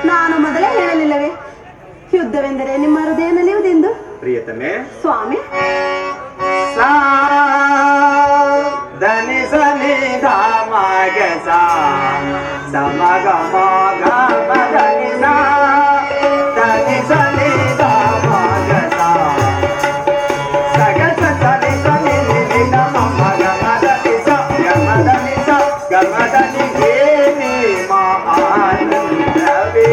ನಾನು ಮೊದಲೇ ಹೇಳಲಿಲ್ಲವೇ ಯುದ್ಧವೆಂದರೆ ನಿಮ್ಮ ಹೃದಯ ನಲಿಯುವುದೆಂದು? ಪ್ರಿಯತಮೆ ಸ್ವಾಮಿ ಧನಿ ಸನಿ ಧಾಮ ಗಸ ಸಮಗ ಮಗ ಧನಿ ಧನಿ ಸನಿ ಧಾಮ ಗಸ ಸಗಸ ಸನಿ ಸನಿ ನಿಧಿ ನಮ ಮಗ ಮದನಿ ಸ ಗಮದನಿ ಸ ಗಮದನಿ ಏನಿ ಮಹಾನಂದವೇ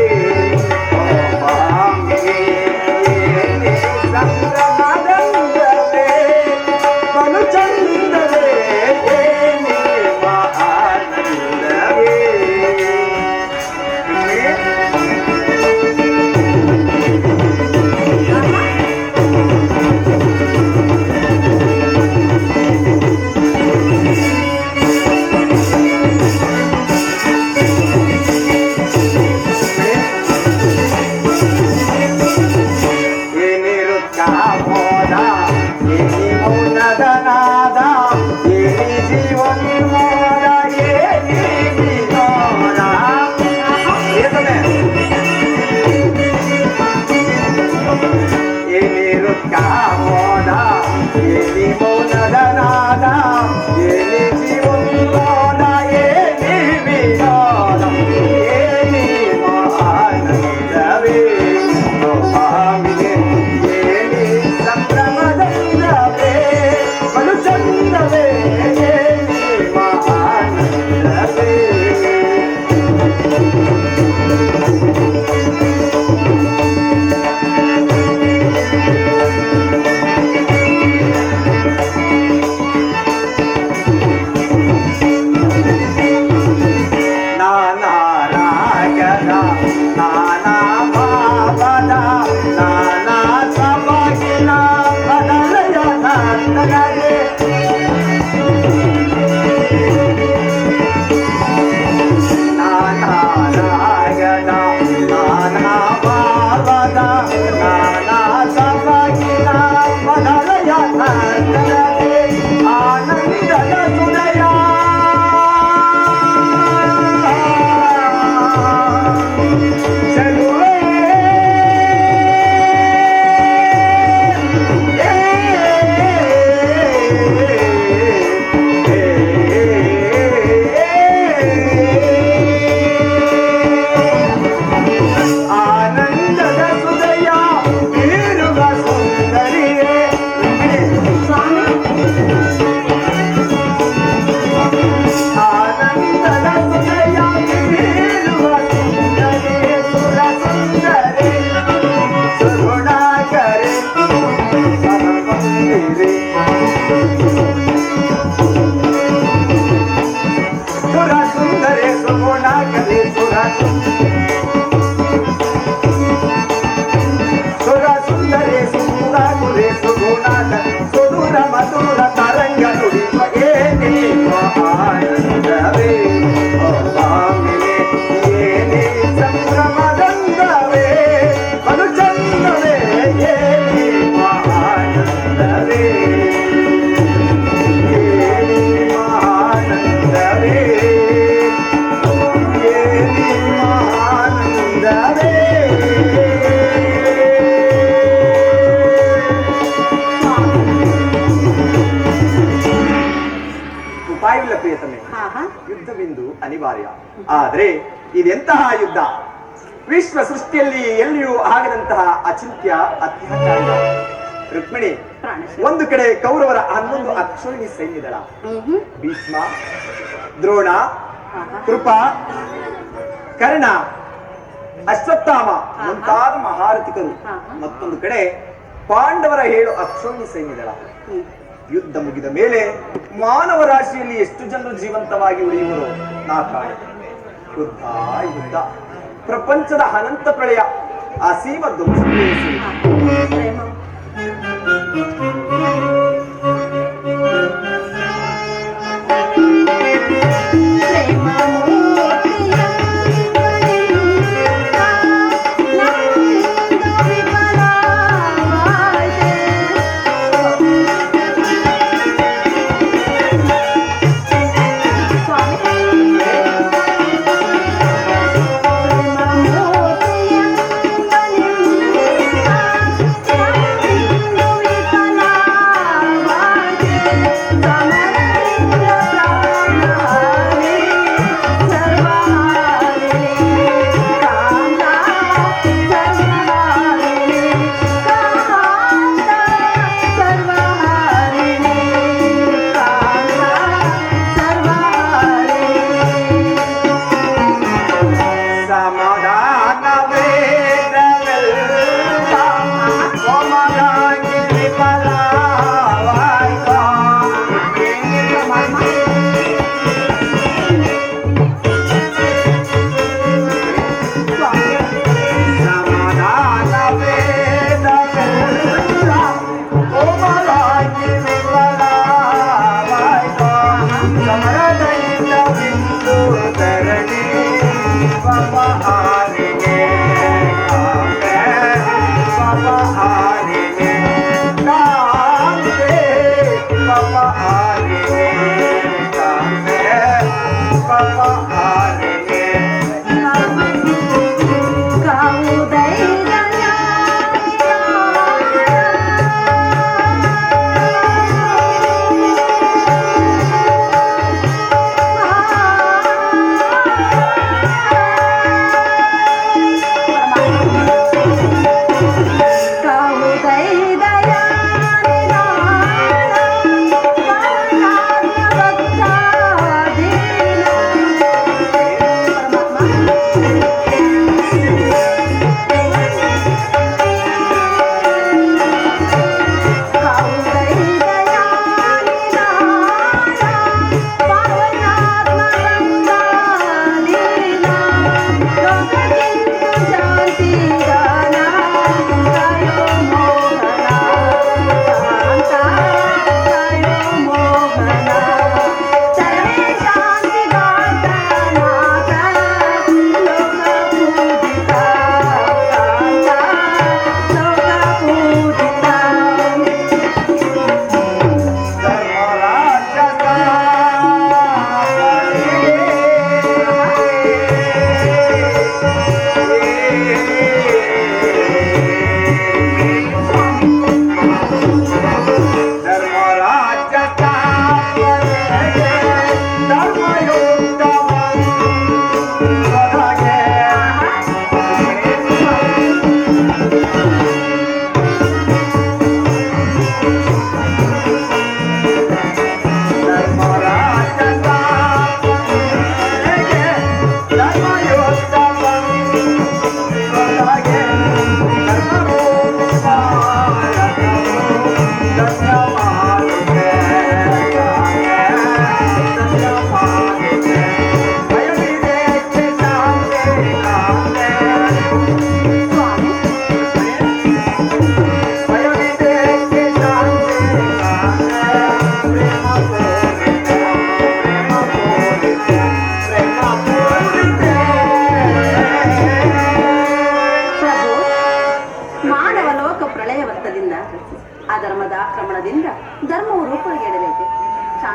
ಯುದ್ಧವೆಂದು ಅನಿವಾರ್ಯ. ಆದರೆ ಇದೆಂತಹ ಯುದ್ಧ? ವಿಶ್ವ ಸೃಷ್ಟಿಯಲ್ಲಿ ಎಲ್ಲಿಯೂ ಆಗದಂತಹ ಅಚಿಂತ್ಯ ಅತ್ಯಾಚಾರ. ರುಕ್ಮಿಣಿ, ಒಂದು ಕಡೆ ಕೌರವರ 11 ಅಕ್ಷೋಹಿಣಿ ಸೈನ್ಯದಳ, ಭೀಷ್ಮ, ದ್ರೋಣ, ಕೃಪ, ಕರ್ಣ, ಅಶ್ವತ್ಥಾಮ ಮುಂತಾದ ಮಹಾರಥಿಕರು, ಮತ್ತೊಂದು ಕಡೆ ಪಾಂಡವರ 7 ಅಕ್ಷೋಹಿಣಿ ಸೈನ್ಯದಳ. ಯುದ್ಧ ಮುಗಿದ ಮೇಲೆ ಮಾನವ ರಾಶಿಯಲ್ಲಿ ಎಷ್ಟು ಜನರು ಜೀವಂತವಾಗಿ ಉಳಿಯುವರು ನಾ ಕಾಣೆ. ಯುದ್ಧ ಯುದ್ಧ, ಪ್ರಪಂಚದ ಅನಂತ ಪ್ರಳಯ, ಅಸೀಮ ಧ್ವಂಸ. ಸ್ವಾಮಿ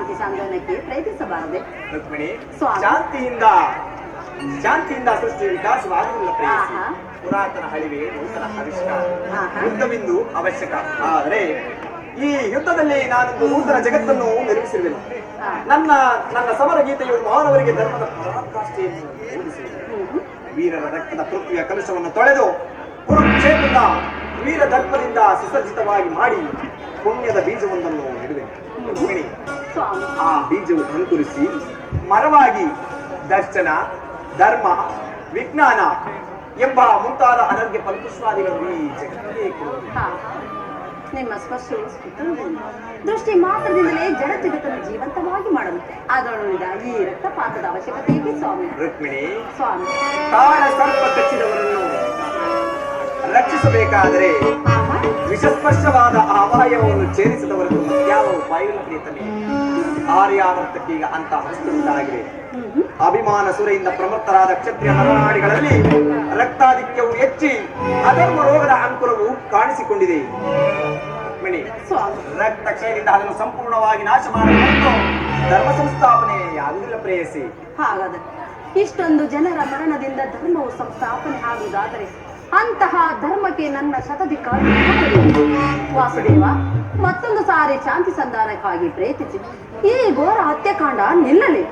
ಶಾಂತಿ ಸಂಧಾನಕ್ಕೆ ಪ್ರಯತ್ನಿಸಬಾರದೆ? ರುಕ್ಮಿಣಿ, ಸ್ವಾಮಿ. ಶಾಂತಿಯಿಂದ ಸೃಷ್ಟಿ ವಿಕಾಸವಾಗುವುದಿಲ್ಲ ಪ್ರೇಯಸಿ. ಆಹಾ. ಪುರಾತನ ಹಳಿವೆ ನೂತನ ಆವಿಷ್ಕಾರ. ಆಹಾ. ಯುದ್ಧವಿಂದು ಅವಶ್ಯಕ. ಆದರೆ ಈ ಯುದ್ಧದಲ್ಲಿ ನಾನೊಂದು ನೂತನ ಜಗತ್ತನ್ನು ನಿರ್ಮಿಸಿರುವೆನು. ನನ್ನ ಸಮರ ಗೀತೆಯು ಮಾನವರಿಗೆ ಧರ್ಮದ ಪರಾಕಾಷ್ಠೆಯನ್ನು ಬೋಧಿಸಿದೆ. ವೀರರ ರಕ್ತದ ಪೃಥ್ವಿಯ ಕಲುಷವನ್ನು ತೊಳೆದು ಕುರುಕ್ಷೇತ್ರದ ವೀರ ದರ್ಪದಿಂದ ಸುಸಜ್ಜಿತವಾಗಿ ಮಾಡಿ ಪುಣ್ಯದ ಬೀಜವೊಂದನ್ನು ನೆಡುವೆ. ರುಕ್ಮಿಣಿ, ಸ್ವಾಮಿ. ಆ ಬೀಜವು ಅಂಕುರಿಸಿ ಮರವಾಗಿ ದರ್ಶನ, ಧರ್ಮ, ವಿಜ್ಞಾನ ಎಂಬ ಮುಂತಾದ ಅನರ್ಘ್ಯ ಫಲಪುಷ್ಪಾದಿಗಳು ಈ ಜಗತ್ತಿಗೆ ಕೊಡುವುದು. ಹಾ, ನಿಮ್ಮ ಸ್ಪರ್ಶವು ಸ್ಫುಟದಿಂದ ದೃಷ್ಟಿ ಮಾತ್ರದಿಂದಲೇ ಜಡ ಜಗತ್ತನ್ನು ಜೀವಂತವಾಗಿ ಮಾಡಲು ಅದರೊಳಗಿದ ಈ ರಕ್ತಪಾತದ ಅವಶ್ಯಕತೆ ಇದೆ ಸ್ವಾಮಿ. ರುಕ್ಮಿಣಿ, ಸ್ವಾಮಿ. ಕಾಳ ಸರ್ಪ ಕಚ್ಚಿದವರನ್ನು ರಕ್ಷಿಸಬೇಕಾದರೆ ಆಹಾ. ವಿಷಸ್ಪರ್ಶವಾದ ಅಪಾಯವನ್ನು ಛೇದಿಸಿದವರನ್ನು ಯಾವ ಉಪಾಯವಿಲ್ಲ ಪ್ರೀತಮೆ. ಆರ್ಯಾವರ್ತಕ್ಕೀಗ ಅಂತ ಹಸ್ತುಂಟಾಗಿದೆ. ಅಭಿಮಾನ ಸುರೆಯಿಂದ ಪ್ರಮತ್ತರಾದ ಕ್ಷತ್ರಿಯ ನರನಾಡಿಗಳಲ್ಲಿ ರಕ್ತಾಧಿಕ್ಯವು ಹೆಚ್ಚಿ ಅಧರ್ಮ ರೋಗದ ಅಂಕುರವು ಕಾಣಿಸಿಕೊಂಡಿದೆ. ರುಕ್ಮಿಣಿ, ಸ್ವಾಮಿ. ರಕ್ತ ಕ್ಷಯದಿಂದ ಅದನ್ನು ಸಂಪೂರ್ಣವಾಗಿ ನಾಶ ಮಾಡಲು ಧರ್ಮ ಸಂಸ್ಥಾಪನೆ ಆಗುವುದಿಲ್ಲ ಪ್ರೇಯಸಿ. ಹಾಗಾದರೆ ಇಷ್ಟೊಂದು ಜನರ ಮರಣದಿಂದ ಧರ್ಮವು ಸಂಸ್ಥಾಪನೆ ಆಗುವುದಾದರೆ ಅಂತಹ ಧರ್ಮಕ್ಕೆ ನನ್ನ ಶತಧಿಕ ವಾಸುದೇವ ಮತ್ತೊಂದು ಸಾರಿ ಶಾಂತಿ ಸಂಧಾನಕ್ಕಾಗಿ ಪ್ರಯತ್ನಿಸಿ ಈ ಘೋರ ಹತ್ಯಾಕಾಂಡ ನಿಲ್ಲಲಿ.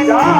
जा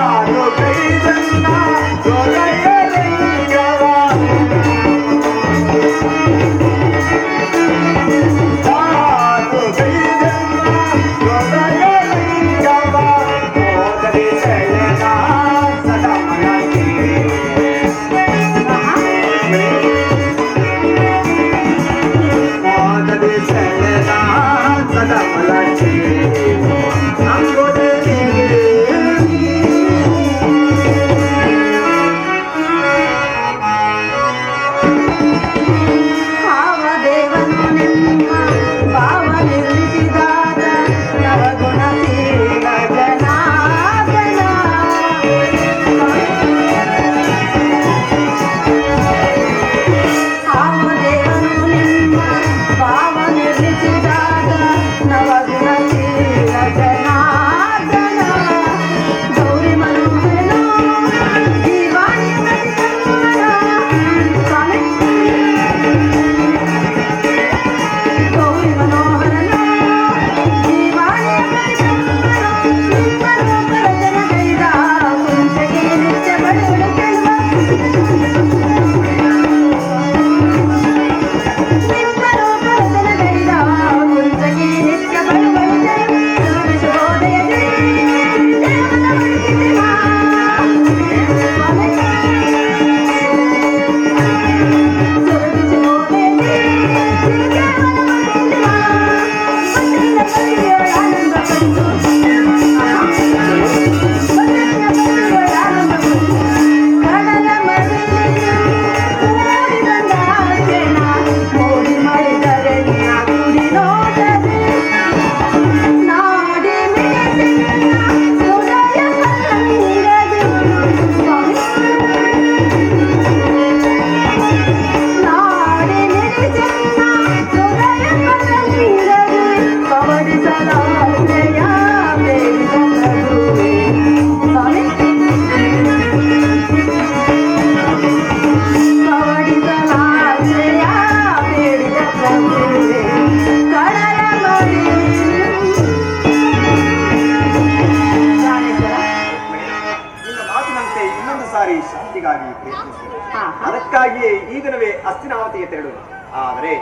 ಶಾಂತಿಗಾಗಿ ಪ್ರಯತ್ನಿಸಿದೆ. ಹಾ, ಹಾ. ಅದಕ್ಕಾಗಿಯೇ ಈ ದಿನವೇ ಹಸ್ತಿನಾವತಿಗೆ ತೆರಳುವೆ. ಆದರೆ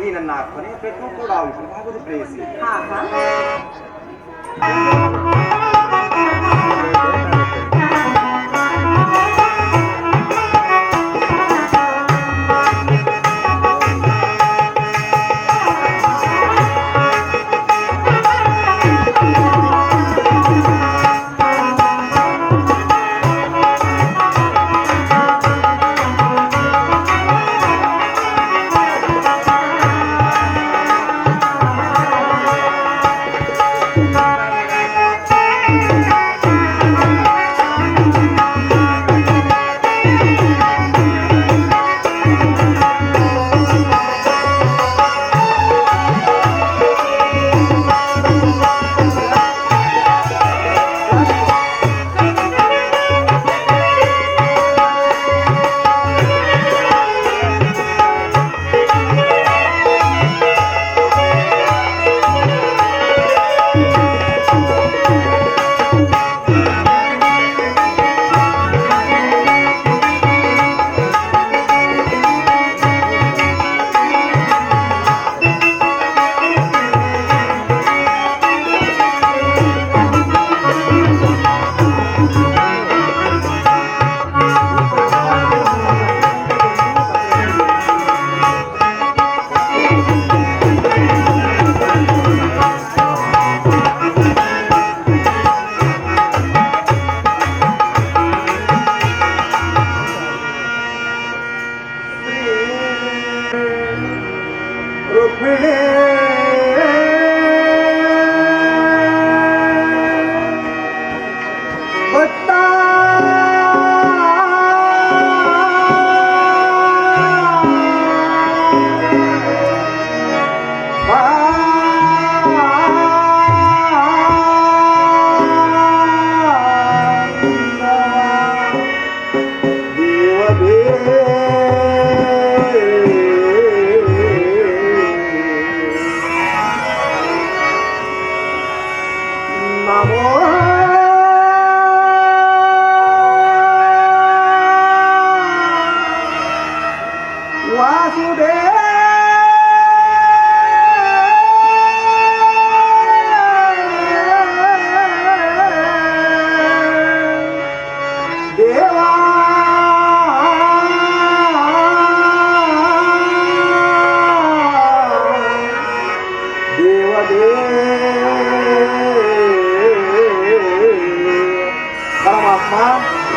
ಈ ನನ್ನ ಕೊನೆಯ ಪ್ರಯತ್ನ ಕೂಡ ವಿಫಲವಾಗುವುದು ಪ್ರೇಯಸಿ. ಹಾ, ಹಾ.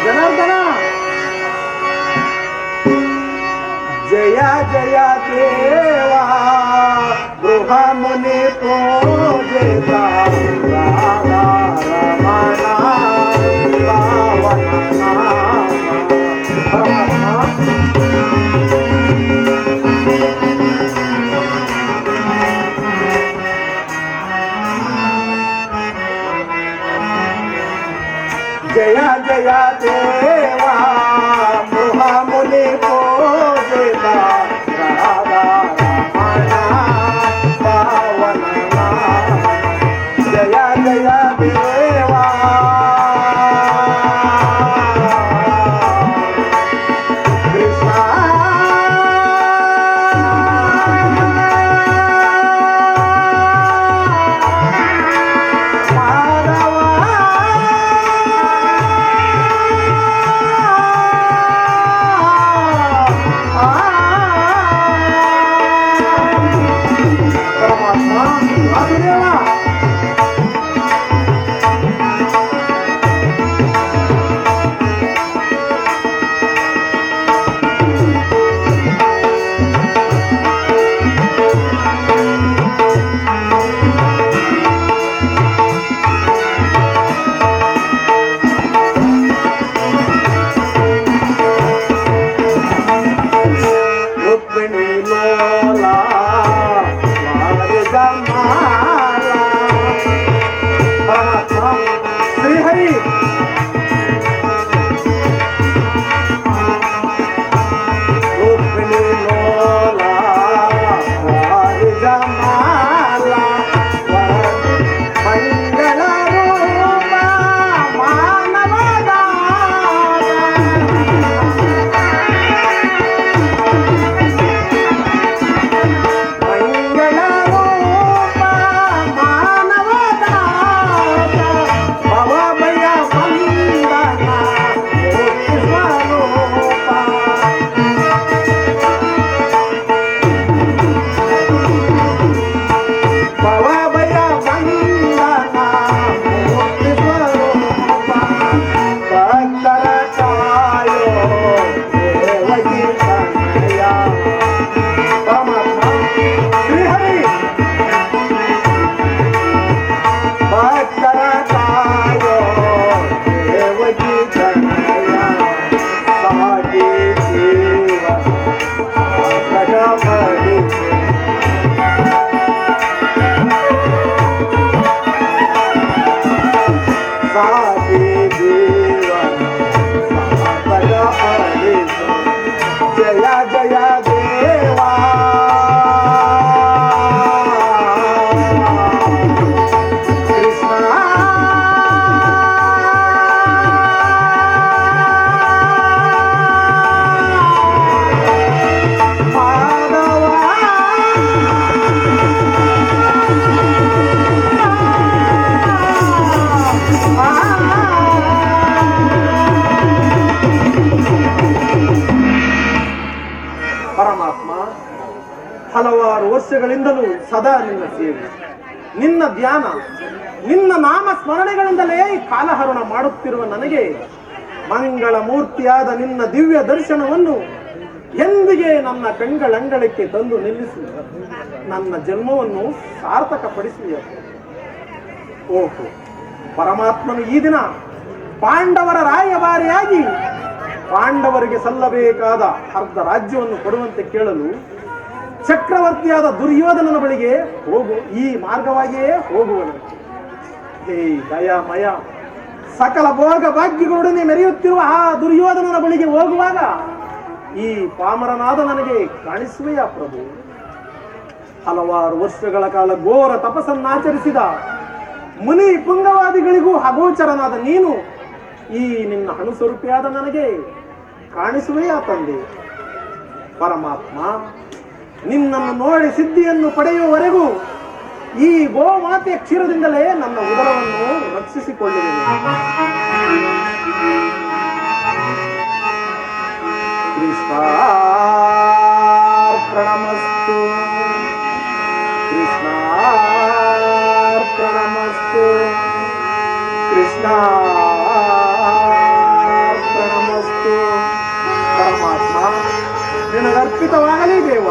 ಜನಾರ್ದನ ಜಯ ಜಯ ದೇವಾ ಗೃಹ ಮುನಿ ಪೂಜಿತ ರಾಧಾ ರಮಣ ಪಾವನ जय जय देवा मुनि पूजिता राधा रमण पावन जय जय देवा कृष्ण ಈ ಜೀವನ ಸಾರ್ಥಕ ಪಡಿಸು. ಜಯ ಜಯ ದೇವಾ ಕೃಷ್ಣ ಪರಮಾತ್ಮ, ಹಲವಾರು ವರ್ಷಗಳಿಂದಲೂ ಸದಾ ನಿನ್ನ ಸೇವೆ, ನಿನ್ನ ಧ್ಯಾನ, ನಿನ್ನ ನಾಮ ಸ್ಮರಣೆಗಳಿಂದಲೇ ಕಾಲಹರಣ ಮಾಡುತ್ತಿರುವ ನನಗೆ ಮಂಗಳ ಮೂರ್ತಿಯಾದ ನಿನ್ನ ದಿವ್ಯ ದರ್ಶನವನ್ನು ಎಂದಿಗೆ ನನ್ನ ಕಣ್ಗಳಂಗಳಕ್ಕೆ ತಂದು ನಿಲ್ಲಿಸಿ ನನ್ನ ಜನ್ಮವನ್ನು ಸಾರ್ಥಕಪಡಿಸುವ. ಓಹೋ, ಪರಮಾತ್ಮನು ಈ ದಿನ ಪಾಂಡವರ ರಾಯಭಾರಿಯಾಗಿ ಪಾಂಡವರಿಗೆ ಸಲ್ಲಬೇಕಾದ ಅರ್ಧ ರಾಜ್ಯವನ್ನು ಕೊಡುವಂತೆ ಕೇಳಲು ಚಕ್ರವರ್ತಿಯಾದ ದುರ್ಯೋಧನನ ಬಳಿಗೆ ಈ ಮಾರ್ಗವಾಗಿಯೇ ಹೋಗುವನು. ಹೇ ದಯಾಮಯ, ಸಕಲ ಭೋಗ ಭಾಗ್ಯಗಳೊಡನೆ ಮೆರೆಯುತ್ತಿರುವ ಆ ದುರ್ಯೋಧನನ ಬಳಿಗೆ ಹೋಗುವಾಗ ಈ ಪಾಮರನಾದ ನನಗೆ ಕಾಣಿಸುವೆಯಾ ಪ್ರಭು? ಹಲವಾರು ವರ್ಷಗಳ ಕಾಲ ಘೋರ ತಪಸ್ಸನ್ನಾಚರಿಸಿದ ಮುನಿ ಪುಂಗವಾದಿಗಳಿಗೂ ಅಗೋಚರನಾದ ನೀನು ಈ ನಿನ್ನ ಅಣುಸ್ವರೂಪಿಯಾದ ನನಗೆ ಕಾಣಿಸುವೆಯಾ ತಂದೆ? ಪರಮಾತ್ಮ, ನಿನ್ನನ್ನು ನೋಡಿ ಸಿದ್ಧಿಯನ್ನು ಪಡೆಯುವವರೆಗೂ ಈ ಗೋಮಾತೆಯ ಕ್ಷೀರದಿಂದಲೇ ನನ್ನ ಉದರವನ್ನು ರಕ್ಷಿಸಿಕೊಳ್ಳುವೆನು. ಕೃಷ್ಣಾರ್ಪಣಮಸ್ತು, ಕೃಷ್ಣಾರ್ಪಣಮಸ್ತು, ಕೃಷ್ಣಾರ್ಪಣಮಸ್ತು. ಪರಮಾತ್ಮ, ನಿನಗರ್ಪಿತವಾಗಲಿ ದೇವ.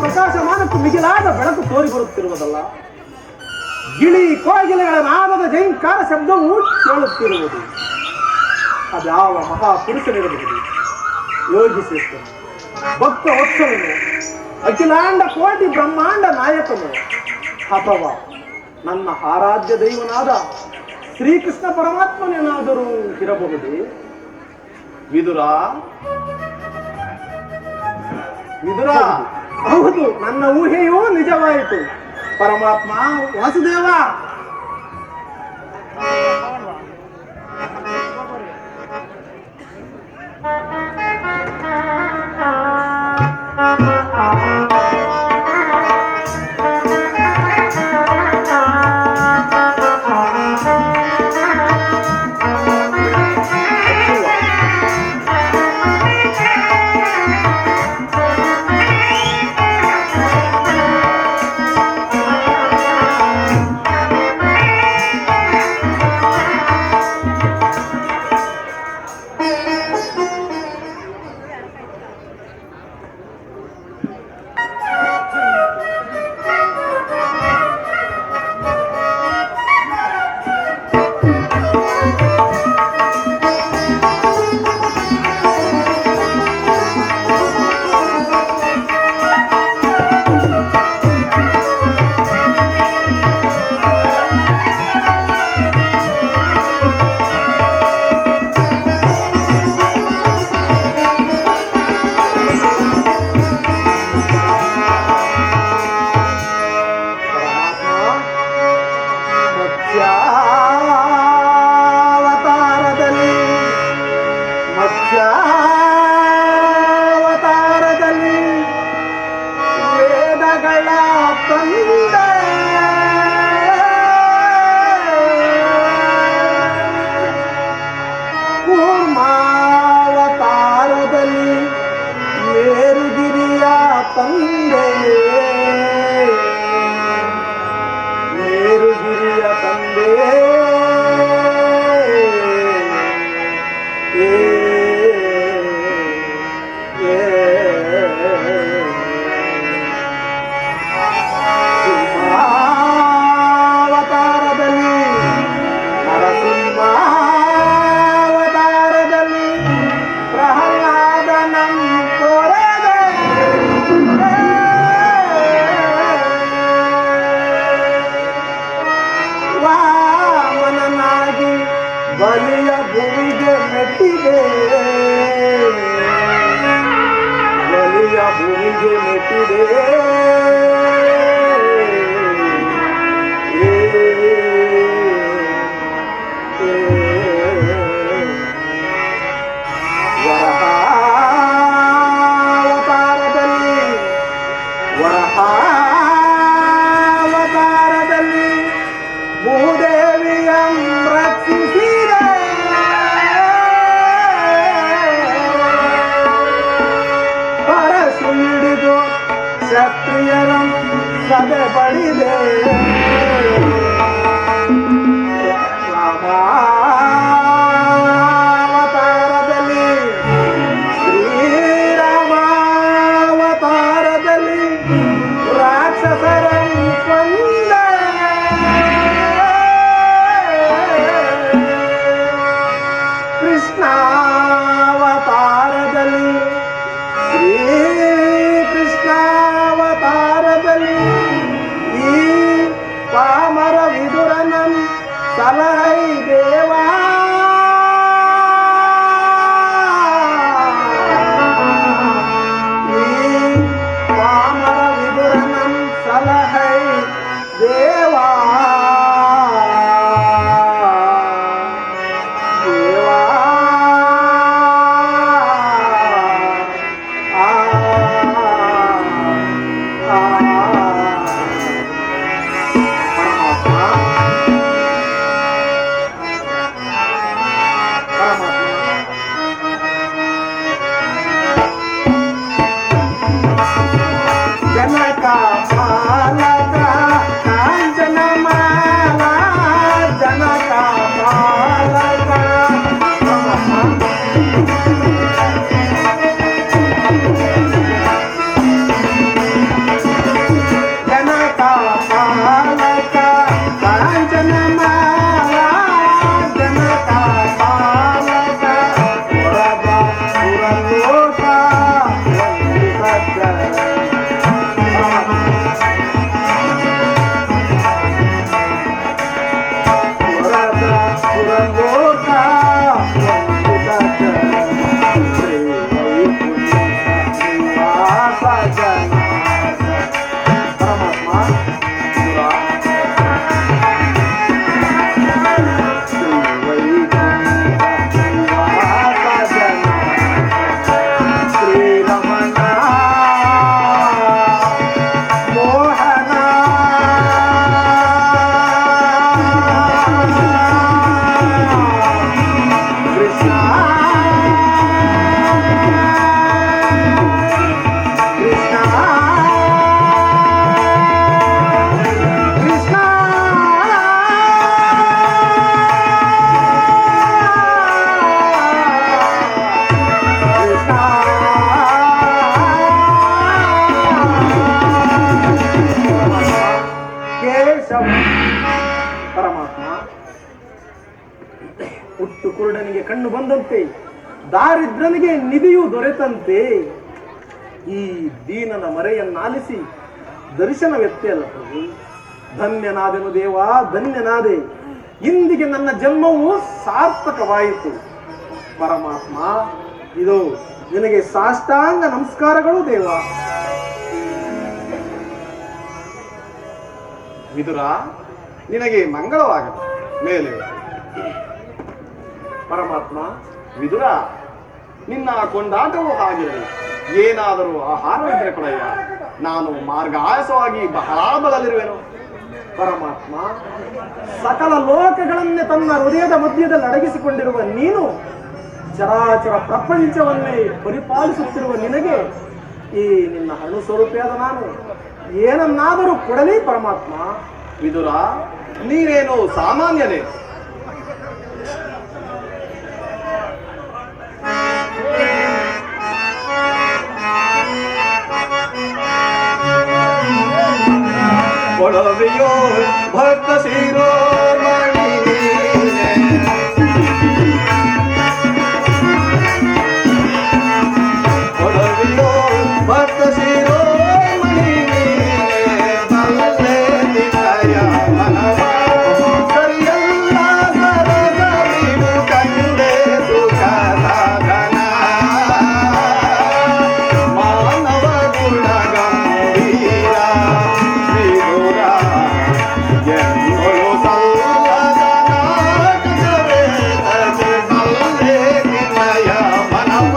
ಪ್ರಕಾಶಮಾನಕ್ಕೂ ಮಿಗಿಲಾದ ಬೆಳಕು ತೋರಿ ಬರುತ್ತಿರುವುದಲ್ಲ. ಗಿಳಿ ಕೋಗಿಲೆಗಳ ನಾಮದ ಜೈಂಕಾರ ಶಬ್ದವು ಕೇಳುತ್ತಿರುವುದು. ಅದ್ಯಾವ ಮಹಾಪುರುಷನಿರಬಹುದು? ಯೋಗಿಸಿರುತ್ತಾನೆ, ಭಕ್ತ ವತ್ಸಲನು, ಅಖಿಲಾಂಡ ಕೋಟಿ ಬ್ರಹ್ಮಾಂಡ ನಾಯಕನು, ಅಥವಾ ನನ್ನ ಆರಾಧ್ಯ ದೈವನಾದ ಶ್ರೀಕೃಷ್ಣ ಪರಮಾತ್ಮನೇನಾದರೂ ಇರಬಹುದೇ? ವಿದುರ, ವಿದುರ, ಹೌದು, ನನ್ನ ಊಹೆಯೂ ನಿಜವಾಯಿತು. ಪರಮಾತ್ಮ ವಾಸುದೇವ, ಮತ್ಸ್ಯಾವತಾರದಲ್ಲಿ ವೇದಗಳ ತಂದೆ, ಕೂರ್ಮಾವತಾರದಲ್ಲಿ ಮೇರುಗಿರಿಯ ತಂದೆ, ಮೇರುಗಿರಿಯ ತಂದೆ, ಸಿಂಹಾವತಾರದಲ್ಲಿ, ನರಸಿಂಹಾವತಾರದಲ್ಲಿ ಪ್ರಹ್ಲಾದನಂ ತೊರೆದೆ, ವಾಮನನಾಗಿ ಬಲಿಯ ಭೂಮಿಗೆ ಮೆಟ್ಟಿದೆ, ಬಲಿಯ ಭೂಮಿಗೆ ಮೆಟ್ಟಿದೆ. ವರಹಾವತಾರದಲ್ಲಿ, ವರಹಾವತಾರದಲ್ಲಿ ಭೂದೇವಿಯಂ ರಕ್ಷಿಸಿದೆ, ಪರಶು ಹಿಡಿದು ಕ್ಷತ್ರಿಯರಂ ಸದೆ ಬಡಿದೆ. ರಾಮಾವತಾರದಲ್ಲಿ, ಶ್ರೀರಾಮಾವತಾರದಲ್ಲಿ ರಾಕ್ಷಸರಂ ಕೊಂದೆ, ಕೃಷ್ಣಾವತಾರದಲ್ಲಿ, ಶ್ರೀಕೃಷ್ಣಾವತಾರದಲ್ಲಿ ಈ ಪಾಮರ ವಿದುರನಂ ಸಲಹೈ ದೇವಾ ಕಣ್ಣು ಬಂದಂತೆ, ದಾರಿದ್ರನಿಗೆ ನಿಧಿಯು ದೊರೆತಂತೆ. ಈ ದೀನನ ಮರೆಯನ್ನಾಲಿಸಿ ದರ್ಶನವೆತ್ತೆಯಲ್ಲ ಪ್ರಭು. ಧನ್ಯನಾದೆನು ದೇವ, ಧನ್ಯನಾದೆ. ಇಂದಿಗೆ ನನ್ನ ಜನ್ಮವು ಸಾರ್ಥಕವಾಯಿತು. ಪರಮಾತ್ಮ, ಇದು ನಿನಗೆ ಸಾಷ್ಟಾಂಗ ನಮಸ್ಕಾರಗಳು ದೇವ. ವಿದುರ, ನಿನಗೆ ಮಂಗಳವಾಗಲಿ. ಮೇಲೆ ಪರಮಾತ್ಮ, ವಿದುರ, ನಿನ್ನ ಕೊಂಡಾಟವು ಹಾಗಿರಲಿ. ಏನಾದರೂ ಆಹಾರವಿದ್ದರೆ ಕೊಡಯ್ಯ. ನಾನು ಮಾರ್ಗಾಯಸವಾಗಿ ಬಹಳ ಬಳಲಿರುವೆನು. ಪರಮಾತ್ಮ, ಸಕಲ ಲೋಕಗಳನ್ನೇ ತನ್ನ ಹೃದಯದ ಮಧ್ಯದಲ್ಲಿ ಅಡಗಿಸಿಕೊಂಡಿರುವ ನೀನು, ಚರಾಚರ ಪ್ರಪಂಚವನ್ನೇ ಪರಿಪಾಲಿಸುತ್ತಿರುವ ನಿನಗೆ ಈ ನಿನ್ನ ಹಣ್ಣು ಸ್ವರೂಪಿಯಾದ ನಾನು ಏನನ್ನಾದರೂ ಕೊಡಲಿ ಪರಮಾತ್ಮ. ವಿದುರ, ನೀನೇನು ಸಾಮಾನ್ಯನೇ? ಕೊಡವೆಯೋ ಭಕ್ತ ಶಿರೋಮಣಿ ಕೊಡವೆಯೋ ಭಕ್ತ ಶಿರೋಮಣಿ ಬಲ್ಲೆ ನಿಲಯ ಮನವ ಸರಿಯಲ್ಲ ಸರಸರಿವು ಕಂಡೆ ಸುಖ ಸಾಧನ ಮಾನವ ಗುಣ ಗಂಭೀರ ವಿದುರ ಎನ್ನೊಳು ಸಲ್ಲದ ನಾಟಕವೇ ತಗೆ ಬಲ್ಲೆ ನಿಲಯ ಮನವ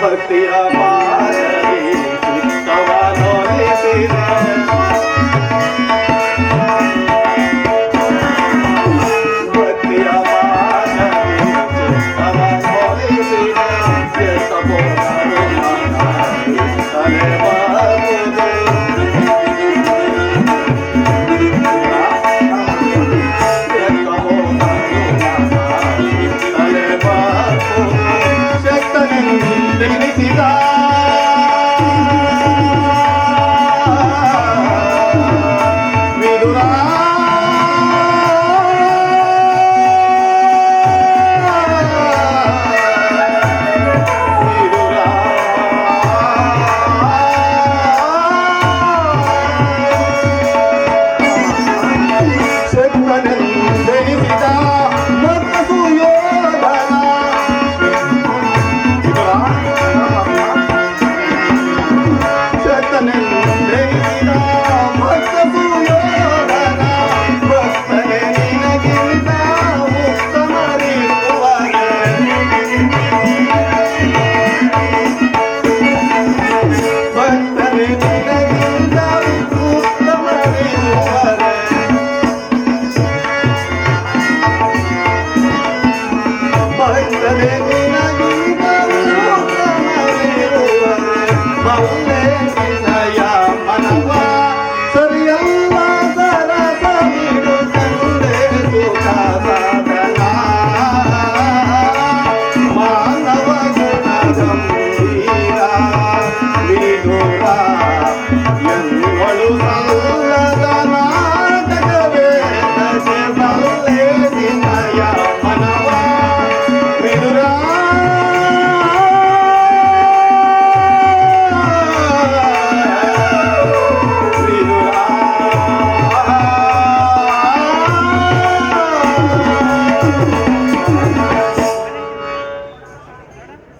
ಭಕ್ತಿಯ ಮಾರಲಿ ಚಿತ್ತವನೊಲಿಸಿದೆ ಭಕ್ತಿಯ ಮಾರಲಿ ಚಿತ್ತವನೊಲಿಸಿದೆ ಎಸಬೋದರು ಮನ ತಲೆ ಬಾಗುವುದು ಶಕ್ತನೆಂದೆನಿಸಿದ ವಿದುರ ಶಕ್ತನೆಂದೆನಿಸಿದ ಭಕ್ತ ಸುಯೋಧನ ಶಕ್ತನೆಂದೆನಿಸಿದ ಭಕ್ತ ಸುಯೋಧನ ಭಕ್ತನೆ ನಿನಗಿಂತ ಉತ್ತಮರಿರುವರೆ ಭಕ್ತನೆ ನಿನಗಿಂತ ಉತ್ತಮರಿರುವರೆ ಭಕ್ತನೆ ನಿನಗಿಂತ ಉತ್ತಮರಿರುವರೆ ಬಲ್ಲೆ ನಿಲಯ ಮನವ ಸರಿಯಲ್ಲ ಸರಸ ಬಿಡು ಕಂಡೆ ಸುಖ ಸಾಧನ ಮಾನವ ಗುಣ ಗಂಭೀರ ವಿದುರ ಎನ್ನೊಳು ಸಲ್ಲದ ನಾಟಕವೇ ತಗೆ ಬಲ್ಲೆ ನಿಲಯ ಮನವ ವಿದುರ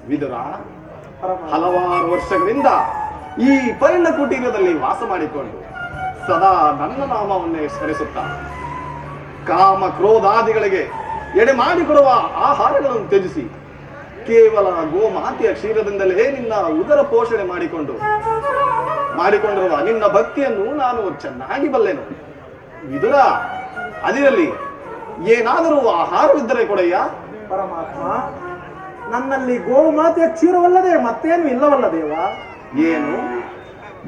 ವಿದುರ, ಹಲವಾರು ವರ್ಷಗಳಿಂದ ಈ ಪರಿಣ ಕುಟೀರದಲ್ಲಿ ವಾಸ ಮಾಡಿಕೊಂಡು ಸದಾ ನನ್ನ ನಾಮವನ್ನೇ ಸ್ಮರಿಸುತ್ತಾ ಕಾಮ ಕ್ರೋಧಾದಿಗಳಿಗೆ ಎಡೆ ಮಾಡಿಕೊಡುವ ಆಹಾರಗಳನ್ನು ತ್ಯಜಿಸಿ ಕೇವಲ ಗೋಮಾತೆಯ ಕ್ಷೀರದಿಂದಲೇ ನಿನ್ನ ಉದರ ಪೋಷಣೆ ಮಾಡಿಕೊಂಡಿರುವ ನಿನ್ನ ಭಕ್ತಿಯನ್ನು ನಾನು ಚೆನ್ನಾಗಿ ಬಲ್ಲೆನು. ವಿದುರ, ಅದಿರಲಿ, ಏನಾದರೂ ಆಹಾರವಿದ್ದರೆ ಕೊಡಯ್ಯ. ಪರಮಾತ್ಮ, ನನ್ನಲ್ಲಿ ಗೋಮಾತೆಯ ಕ್ಷೀರವಲ್ಲದೆ ಮತ್ತೇನು ಇಲ್ಲವಲ್ಲ ದೇವ. ಏನು?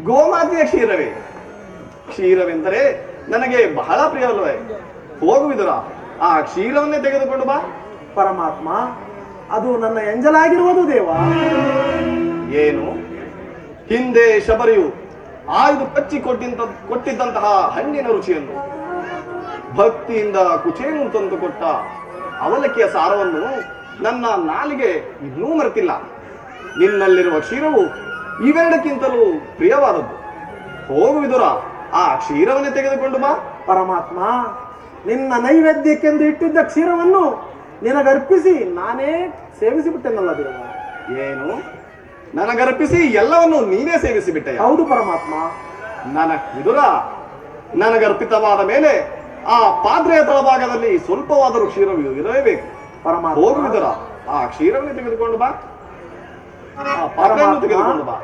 ಗೋಮಾತೆಯ ಕ್ಷೀರವೇ? ಕ್ಷೀರವೆಂದರೆ ನನಗೆ ಬಹಳ ಪ್ರಿಯವಲ್ಲವೇ? ಹೋಗು ವಿದುರ, ಆ ಕ್ಷೀರವನ್ನೇ ತೆಗೆದುಕೊಂಡು ಬಾ. ಪರಮಾತ್ಮ, ಅದು ನನ್ನ ಎಂಜಲಾಗಿರುವುದು ದೇವ. ಏನು ಹಿಂದೆ ಶಬರಿಯು ಆಯ್ದು ಕಚ್ಚಿ ಕೊಟ್ಟಿದ್ದಂತಹ ಹಣ್ಣಿನ ರುಚಿಯನ್ನು ಭಕ್ತಿಯಿಂದ ಕುಚೇನು ತಂದು ಕೊಟ್ಟ ಅವಲಕ್ಕಿಯ ಸಾರವನ್ನು ನನ್ನ ನಾಲಿಗೆ ಇನ್ನೂ ಮರೆತಿಲ್ಲ. ನಿನ್ನಲ್ಲಿರುವ ಕ್ಷೀರವು ಇವೆರಡಕ್ಕಿಂತಲೂ ಪ್ರಿಯವಾದದ್ದು. ಹೋಗು ವಿದುರ, ಆ ಕ್ಷೀರವನ್ನೇ ತೆಗೆದುಕೊಂಡು ಬಾ. ಪರಮಾತ್ಮ, ನಿನ್ನ ನೈವೇದ್ಯಕ್ಕೆಂದು ಇಟ್ಟಿದ್ದ ಕ್ಷೀರವನ್ನು ನಿನಗರ್ಪಿಸಿ ನಾನೇ ಸೇವಿಸಿಬಿಟ್ಟೆನಲ್ಲ ದೇವ. ಏನು ನನಗರ್ಪಿಸಿ ಎಲ್ಲವನ್ನು ನೀನೇ ಸೇವಿಸಿಬಿಟ್ಟೆ? ಹೌದು ಪರಮಾತ್ಮ. ವಿದುರ, ನನಗರ್ಪಿತವಾದ ಮೇಲೆ ಆ ಪಾತ್ರೆಯ ತಳಭಾಗದಲ್ಲಿ ಸ್ವಲ್ಪವಾದರೂ ಕ್ಷೀರವು ಇರಲೇಬೇಕು. ಪರಮಾತ್ಮ, ಹೋಗು ವಿದುರ, ಆ ಕ್ಷೀರವನ್ನು ತೆಗೆದುಕೊಂಡು ಬಾ, ಆ ಪಾತ್ರೆಯನ್ನು ತೆಗೆದುಕೊಂಡು ಬಾ.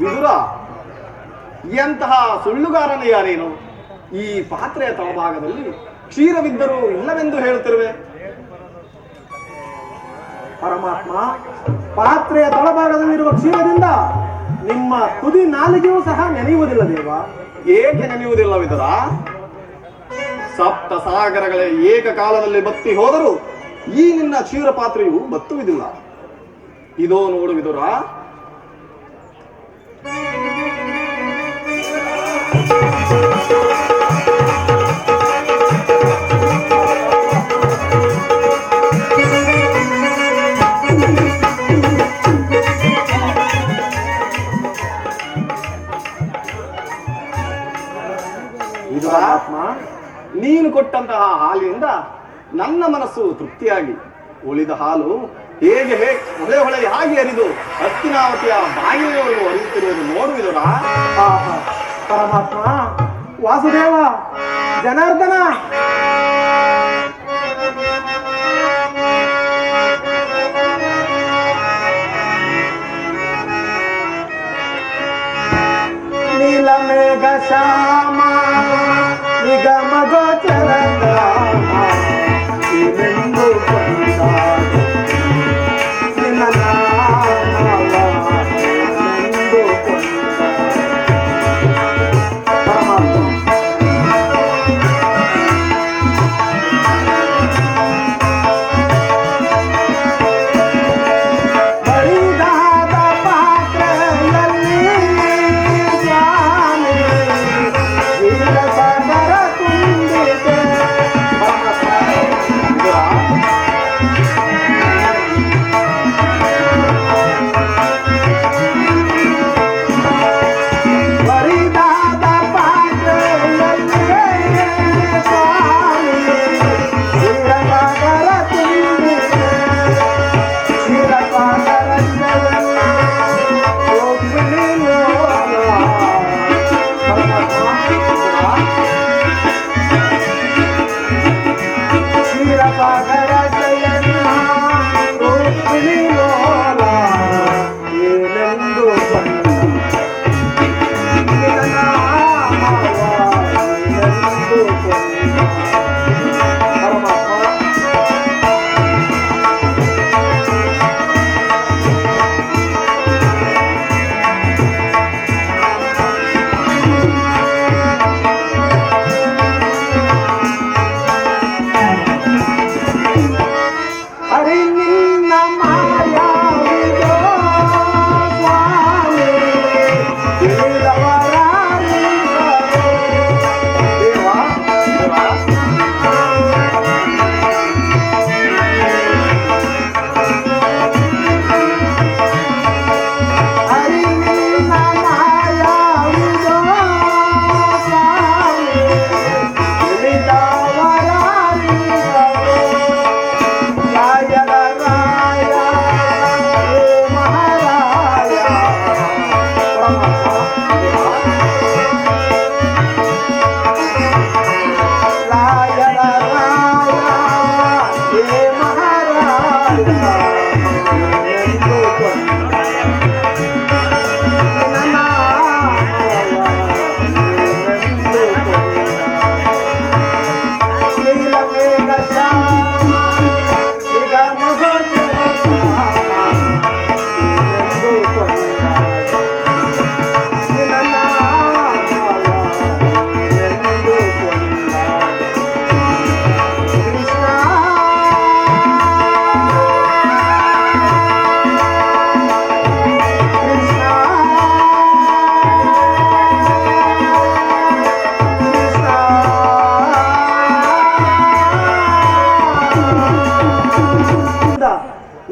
ವಿದುರ, ಎಂತಹ ಸುಳ್ಳುಗಾರನೆಯ ನೀನು? ಈ ಪಾತ್ರೆಯ ತಳಭಾಗದಲ್ಲಿ ಕ್ಷೀರವಿದ್ದರೂ ಇಲ್ಲವೆಂದು ಹೇಳುತ್ತಿರುವೆ. ಪರಮಾತ್ಮ, ಪಾತ್ರೆಯ ತಳಭಾಗದಲ್ಲಿರುವ ಕ್ಷೀರದಿಂದ ನಿಮ್ಮ ತುದಿ ನಾಲಿಗೆಯೂ ಸಹ ನೆನೆಯುವುದಿಲ್ಲ ದೇವ. ಏಕೆ ನೆನೆಯುವುದಿಲ್ಲ ವಿದುರ? ಸಪ್ತ ಸಾಗರಗಳೇ ಏಕಕಾಲದಲ್ಲಿ ಬತ್ತಿ ಹೋದರೂ ಈ ನಿನ್ನ ಕ್ಷೀರ ಪಾತ್ರೆಯು ಬತ್ತುವುದಿಲ್ಲ. ಇದೋ ನೋಡು ವಿದುರ, ನೀನು ಕೊಟ್ಟಂತಹ ಹಾಲಿನಿಂದ ನನ್ನ ಮನಸ್ಸು ತೃಪ್ತಿಯಾಗಿ ಉಳಿದ ಹಾಲು ಹೇಗೆ ಹೊಳೆ ಹಾಗೆ ಹರಿದು ಹಸ್ತಿನಾವತಿಯ ಬಾಗಿಲಿನವರೆಗೂ ಹರಿಯುತ್ತಿರುವುದು ನೋಡುವುದರ. ಪರಮಾತ್ಮ, ವಾಸುದೇವ, ಜನಾರ್ದನ, ನೀಲಮೇಘ ಶ್ಯಾಮ ನಿಗಮ ಗೋಚರದ ಇವೆಂದು ಕೊಂಡ ನಿನ್ನ ನಾಮವೆಂದು ಕೊಂಡ. ಪರಮಾತ್ಮ, ಬರಿದಾದ ಪಾತ್ರೆಯಲ್ಲಿ ಸ್ವಾಮಿ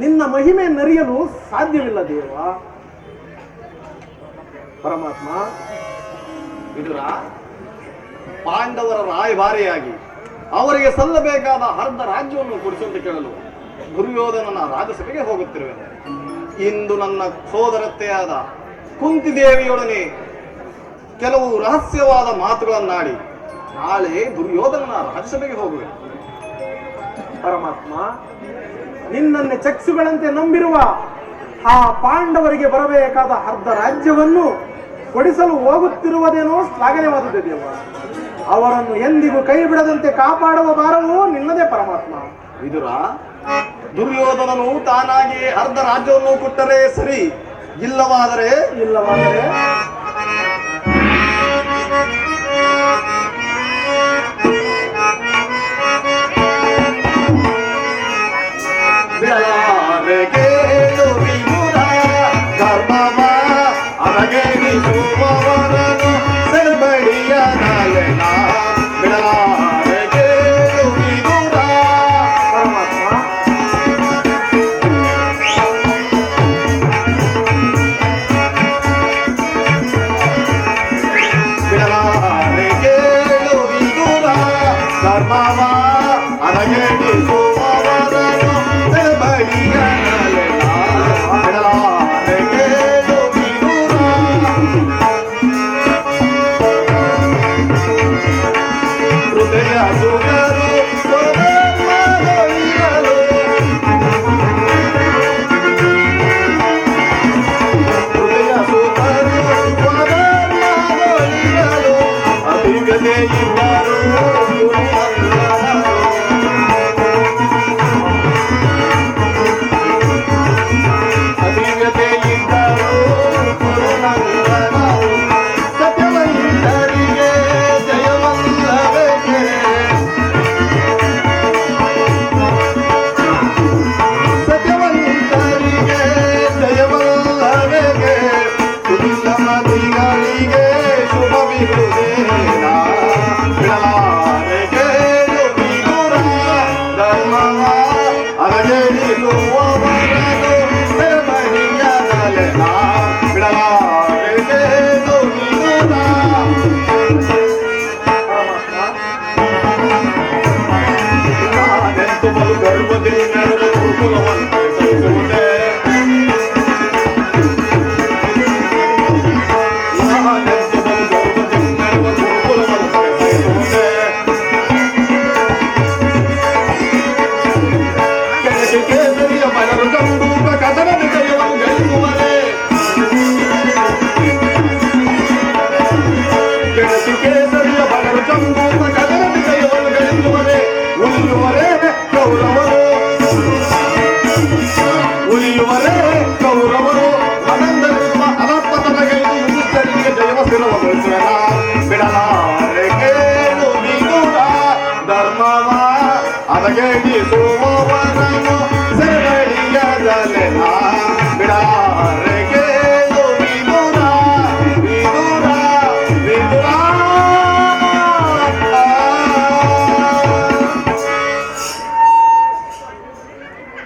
ನಿನ್ನ ಮಹಿಮೆಯನ್ನರಿಯಲು ಸಾಧ್ಯವಿಲ್ಲ ದೇವ. ಪರಮಾತ್ಮ, ವಿದುರ, ಪಾಂಡವರ ರಾಯಭಾರಿಯಾಗಿ ಅವರಿಗೆ ಸಲ್ಲಬೇಕಾದ ಅರ್ಧ ರಾಜ್ಯವನ್ನು ಕೊಡಿಸುವಂತೆ ಕೇಳಲು ದುರ್ಯೋಧನನ ರಾಜಸಭೆಗೆ ಹೋಗುತ್ತಿರುವೆ. ಇಂದು ನನ್ನ ಸೋದರತ್ತೆಯಾದ ಕುಂತಿದೇವಿಯೊಡನೆ ಕೆಲವು ರಹಸ್ಯವಾದ ಮಾತುಗಳನ್ನಾಡಿ ನಾಳೆ ದುರ್ಯೋಧನನ ರಾಜಸಭೆಗೆ ಹೋಗುವೆ. ಪರಮಾತ್ಮ, ನಿನ್ನನ್ನೇ ಚಕ್ಷುಗಳಂತೆ ನಂಬಿರುವ ಆ ಪಾಂಡವರಿಗೆ ಬರಬೇಕಾದ ಅರ್ಧ ರಾಜ್ಯವನ್ನು ಕೊಡಿಸಲು ಹೋಗುತ್ತಿರುವುದೇನೋ ಶ್ಲಾಘನೀಯವಾದದ್ದು ದೇವ. ಅವರನ್ನು ಎಂದಿಗೂ ಕೈ ಬಿಡದಂತೆ ಕಾಪಾಡುವ ಭಾರವು ನಿನ್ನದೇ ಪರಮಾತ್ಮ. ವಿದುರ, ದುರ್ಯೋಧನನು ತಾನಾಗಿ ಅರ್ಧ ರಾಜ್ಯವನ್ನು ಕೊಟ್ಟರೆ ಸರಿ, ಇಲ್ಲವಾದರೆ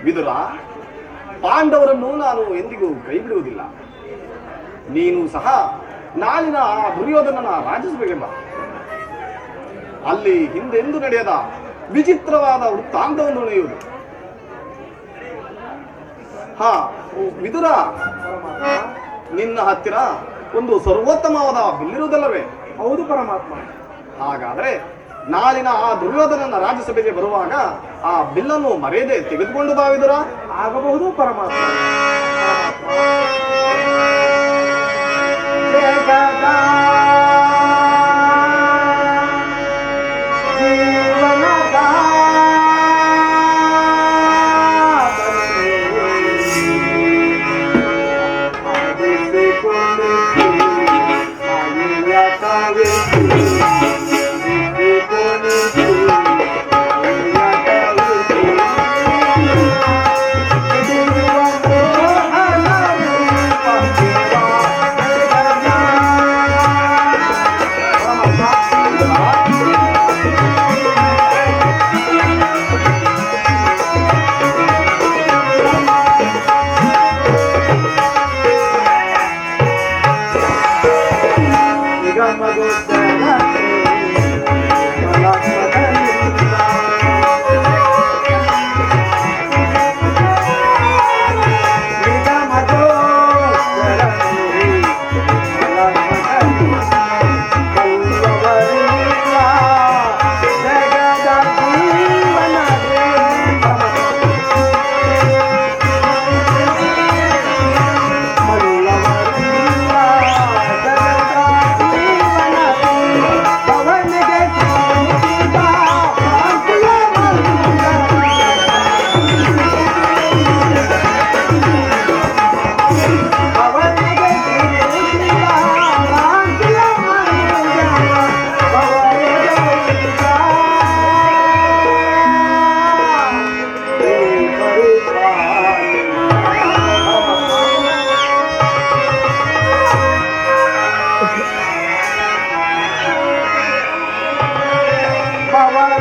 ವಿದುರ, ಪಾಂಡವರನ್ನು ನಾನು ಎಂದಿಗೂ ಕೈ ಬಿಡುವುದಿಲ್ಲ. ನೀನು ಸಹ ನಾಳಿನ ಆ ದುರ್ಯೋಧನನ ರಾಜಸಭೆಗೆ ಬಾ. ಅಲ್ಲಿ ಹಿಂದೆಂದು ನಡೆಯದ ವಿಚಿತ್ರವಾದ ವೃತ್ತಾಂತವನ್ನು ನಡೆಯುವುದು. ವಿದುರ, ನಿನ್ನ ಹತ್ತಿರ ಒಂದು ಸರ್ವೋತ್ತಮವಾದ ಬಿಲ್ಲಿರುವುದಲ್ಲವೇ? ಹೌದು ಪರಮಾತ್ಮ. ಹಾಗಾದ್ರೆ ನಾಳಿನ ಆ ದುರ್ಯೋಧನನ ರಾಜ್ಯಸಭೆಗೆ ಬರುವಾಗ ಆ ಬಿಲ್ಲನ್ನು ಮರೆಯದೆ ತೆಗೆದುಕೊಂಡು ಬಾ ವಿದುರ. ಆಗಬಹುದು ಪರಮಾತ್ಮ.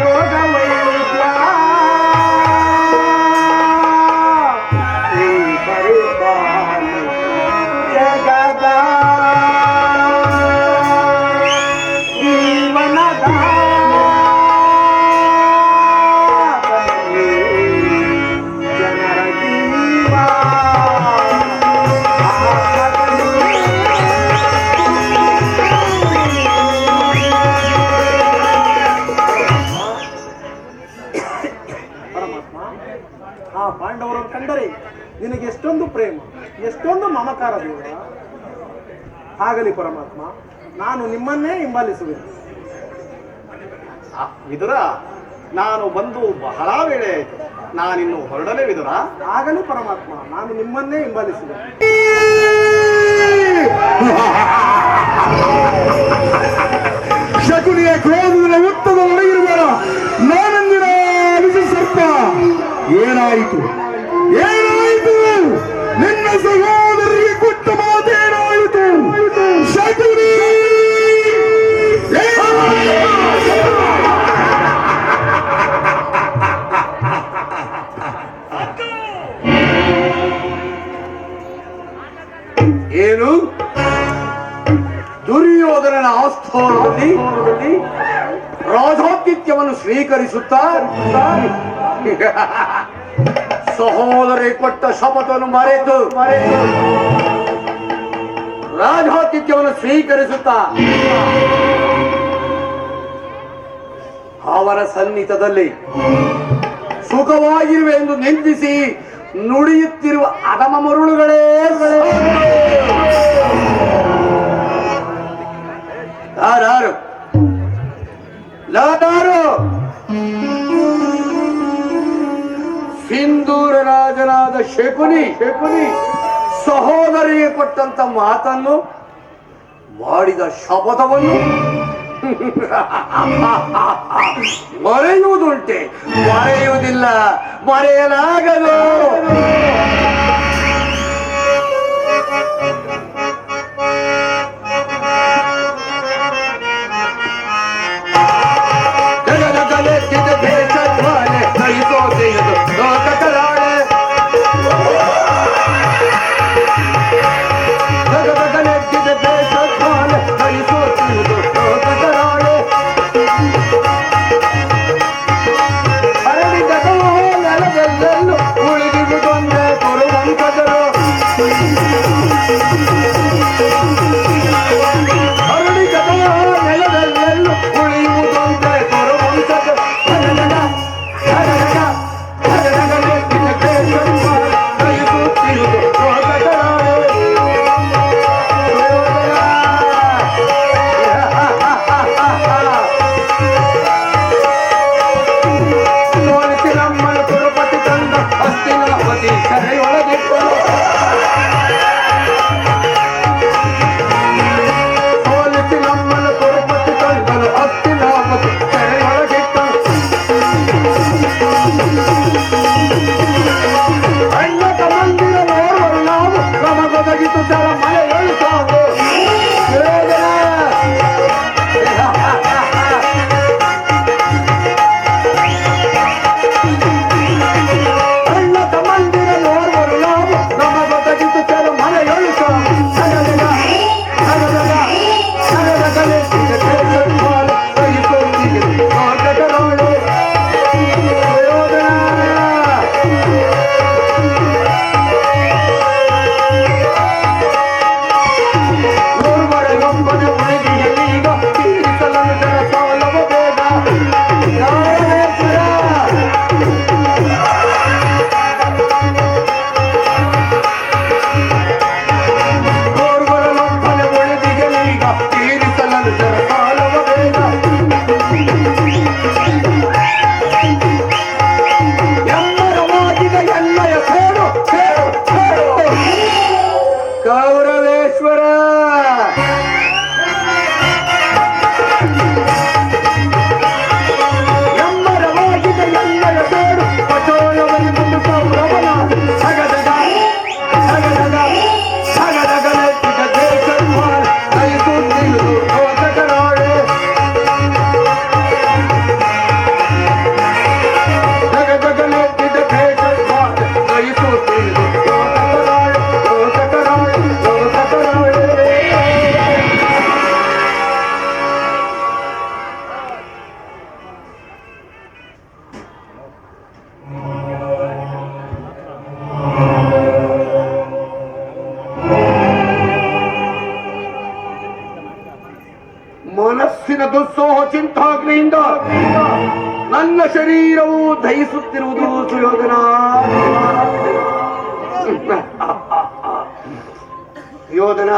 ರೋಗ ವೈದ್ಯ ಈ ಪರಿಪಾಲ ಜಗದ ಜೀವನದ ಜನರ ಜೀವ ಪರಮಾತ್ಮ, ಆ ಪಾಂಡವರನ್ನು ಕಂಡರೆ ನಿನಗೆ ಎಷ್ಟೊಂದು ಪ್ರೇಮ, ಎಷ್ಟೊಂದು ಮಮಕಾರ ದೇವ. ಆಗಲಿ ಪರಮಾತ್ಮ, ನಾನು ನಿಮ್ಮನ್ನೇ ಹಿಂಬಾಲಿಸುವೆನು. ವಿದುರ, ನಾನು ಬಂದು ಬಹಳ ವೇಳೆ ಆಯಿತು, ನಾನಿನ್ನು ಹೊರಡಲೇ ವಿದುರ. ಆಗಲಿ ಪರಮಾತ್ಮ, ನಾನು ನಿಮ್ಮನ್ನೇ ಹಿಂಬಾಲಿಸುವೆ. ಶಕುನಿಯ ಕ್ರೋಧದ ಉತ್ತದ ಒಳಗಿರುವರ ನಾನಂದಿನ ವಿಷ ಸರ್ಪ. ಏನಾಯಿತು ಏನಾಯಿತು? ನಿನ್ನ ಸಹೋದರಿಗೆ ಕೊಟ್ಟ ಮಾತೇನಾಯಿತು? ಶಕುನಿ ಏನು? ದುರ್ಯೋಧನನ ಆಸ್ಥಾನದಲ್ಲಿ ರಾಜಾತಿಥ್ಯವನ್ನು ಸ್ವೀಕರಿಸುತ್ತಾ ಸಹೋದರಿ ಕೊಟ್ಟ ಶಪಥವನ್ನು ಮರೆತು ರಾಜಾತಿಥ್ಯವನ್ನು ಸ್ವೀಕರಿಸುತ್ತಾ ಅವರ ಸನ್ನಿಹಿತದಲ್ಲಿ ಸುಖವಾಗಿರುವೆ ಎಂದು ನಿಂದಿಸಿ ನುಡಿಯುತ್ತಿರುವ ಅಧಮ ಮರುಳುಗಳೇ ಯಾರು? ಸಿಂಧೂರ ರಾಜನಾದ ಶಕುನಿ ಸಹೋದರಿಗೆ ಕೊಟ್ಟಂತ ಮಾತನ್ನು, ಮಾಡಿದ ಶಪಥವನ್ನು ಮರೆಯುವುದುಂಟೆ? ಮರೆಯುವುದಿಲ್ಲ, ಮರೆಯಲಾಗದು. ಉಳಿದಿರುವುದೊಂದೇ ಕೊರುವ ರೋಗದಿಂದ ನನ್ನ ಶರೀರವು ದಹಿಸುತ್ತಿರುವುದು ಸುಯೋಧನ. ಯೋಧನ,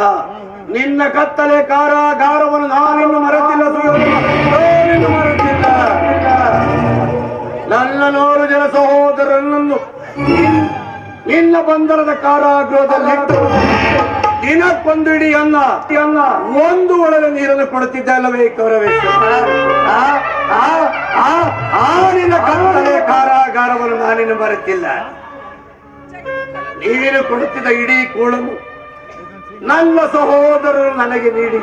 ನಿನ್ನ ಕತ್ತಲೆ ಕಾರಾಗಾರವನ್ನು ನಾನಿನ್ನು ಮರೆತಿಲ್ಲ ಸುಯೋಧನ, ನಾನಿನ್ನು ಮರೆತಿಲ್ಲ. ನನ್ನ 100 ಜನ ಸಹೋದರರನ್ನು ನಿನ್ನ ಬಂಧನದ ಕಾರಾಗೃಹದಲ್ಲಿಟ್ಟು ದಿನಕ್ಕೊಂದಿಡಿ ಅನ್ನ ಒಂದು ಒಳಗೆ ನೀರನ್ನು ಕೊಡುತ್ತಿದ್ದೆ ಅಲ್ಲವೇ ಕೌರವೇಶ್ವರ? ನಿನ್ನ ಕತ್ತಲೆ ಕಾರಾಗಾರವನ್ನು ನಾನಿನ್ನು ಮರೆತಿಲ್ಲ. ನೀನು ಕೊಡುತ್ತಿದ್ದ ಇಡೀ ಕೂಳನ್ನು ನನ್ನ ಸಹೋದರರು ನನಗೆ ನೀಡಿ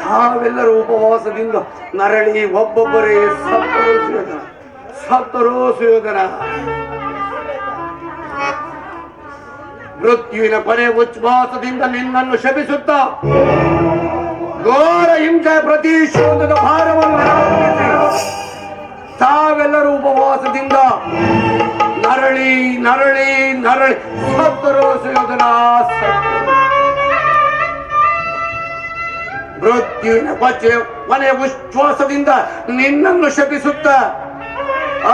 ತಾವೆಲ್ಲರೂ ಉಪವಾಸದಿಂದ ನರಳಿ ಒಬ್ಬೊಬ್ಬರೇ ಸತ್ತರೋ ಸುಯೋಧನ. ಮೃತ್ಯುವಿನ ಕೊನೆ ಉಚ್ಛ್ವಾಸದಿಂದ ನಿನ್ನನ್ನು ಶಪಿಸುತ್ತ ಘೋರ ಹಿಂಸೆ ಪ್ರತಿಶೋಧದ ಭಾರವನ್ನು ತಾವೆಲ್ಲರೂ ಉಪವಾಸದಿಂದ ನರಳಿ ನರಳಿ ನರಳಿ ಸತ್ತರೋ ಸುಯೋಧನ. ಮೃತ್ಯುವಿನ ಕೊನೆ ಉಚ್ಛ್ವಾಸದಿಂದ ನಿನ್ನನ್ನು ಶಪಿಸುತ್ತ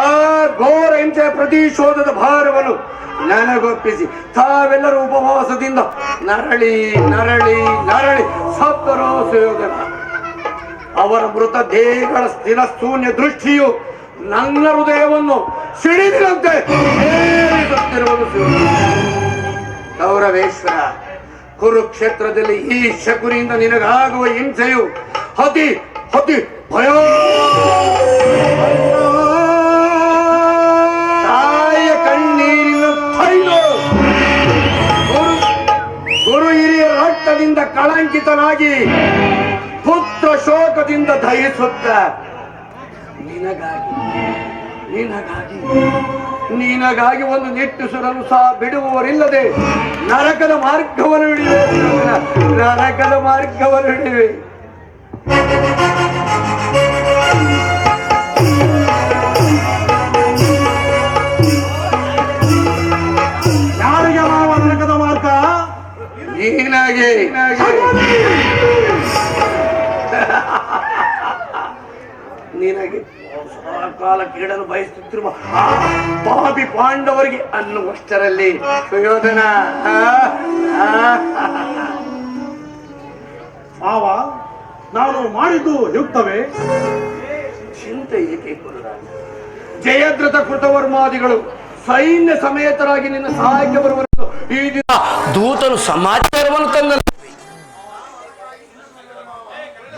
ಆ ಘೋರ ಹಿಂಸೆ ಪ್ರತಿಶೋಧದ ಭಾರವನ್ನು ನನಗೊಪ್ಪಿಸಿ ತಾವೆಲ್ಲರೂ ಉಪವಾಸದಿಂದ ನರಳಿ ನರಳಿ ನರಳಿ ಸತ್ತರೋ ಸುಯೋಧನ. ಅವರ ಮೃತ ದೇಹಗಳ ಸ್ಥಿರ ಶೂನ್ಯ ದೃಷ್ಟಿಯು ನನ್ನ ಹೃದಯವನ್ನು ಸಿಡಿದಂತೆ ಏರಿಸುತ್ತಿರುವುದು ಸುಯೋಧನ. ಕೌರವೇಶ್ವರ, ಕುರುಕ್ಷೇತ್ರದಲ್ಲಿ ಈ ಶಕುನಿಯಿಂದ ನಿನಗಾಗುವ ಹಿಂಸೆಯು ಅತಿ ಅತಿ ಭಯ. ತಾಯಿಯ ಕಣ್ಣೀರಿನ ತೈಲು ಗುರು ಹಿರಿಯ ರಕ್ತದಿಂದ ಕಳಂಕಿತನಾಗಿ ಪುತ್ರ ಶೋಕದಿಂದ ದಹಿಸುತ್ತ ನಿನಗಾಗಿ ಒಂದು ನಿಟ್ಟುಸುರನ್ನು ಸಹ ಬಿಡುವವರಿಲ್ಲದೆ ನರಕದ ಮಾರ್ಗವನ್ನು ಹಿಡಿಯುವೆ. ನರಕದ ಮಾರ್ಗವನ್ನು ಹಿಡಿಯುವೆ. ಯಾರಿಗೆ ಮಾವ ನರಕದ ಮಾರ್ಗ? ನಿನಗೆ. ನಿನಗೆ ಕಾಲ ಕೀಡಲು ಬಯಸುತ್ತಿರುವ ಪಾಪಿ ಪಾಂಡವರಿಗೆ ಅನ್ನುವಷ್ಟರಲ್ಲಿ ಸುಯೋಧನ. ಮಾವ, ನಾನು ಮಾಡಿದ್ದು ಯುಕ್ತವೇ? ಚಿಂತೆ ಏಕೆ ಗುರುರಾಜ? ಜಯದ್ರಥ ಕೃತವರ್ಮಾದಿಗಳು ಸೈನ್ಯ ಸಮೇತರಾಗಿ ನಿನ್ನ ಸಹಾಯಕ್ಕೆ ಬರುವಂತ ಈ ದಿನ ದೂತನು ಸಮಾಚಾರವನ್ನು ತಂದ.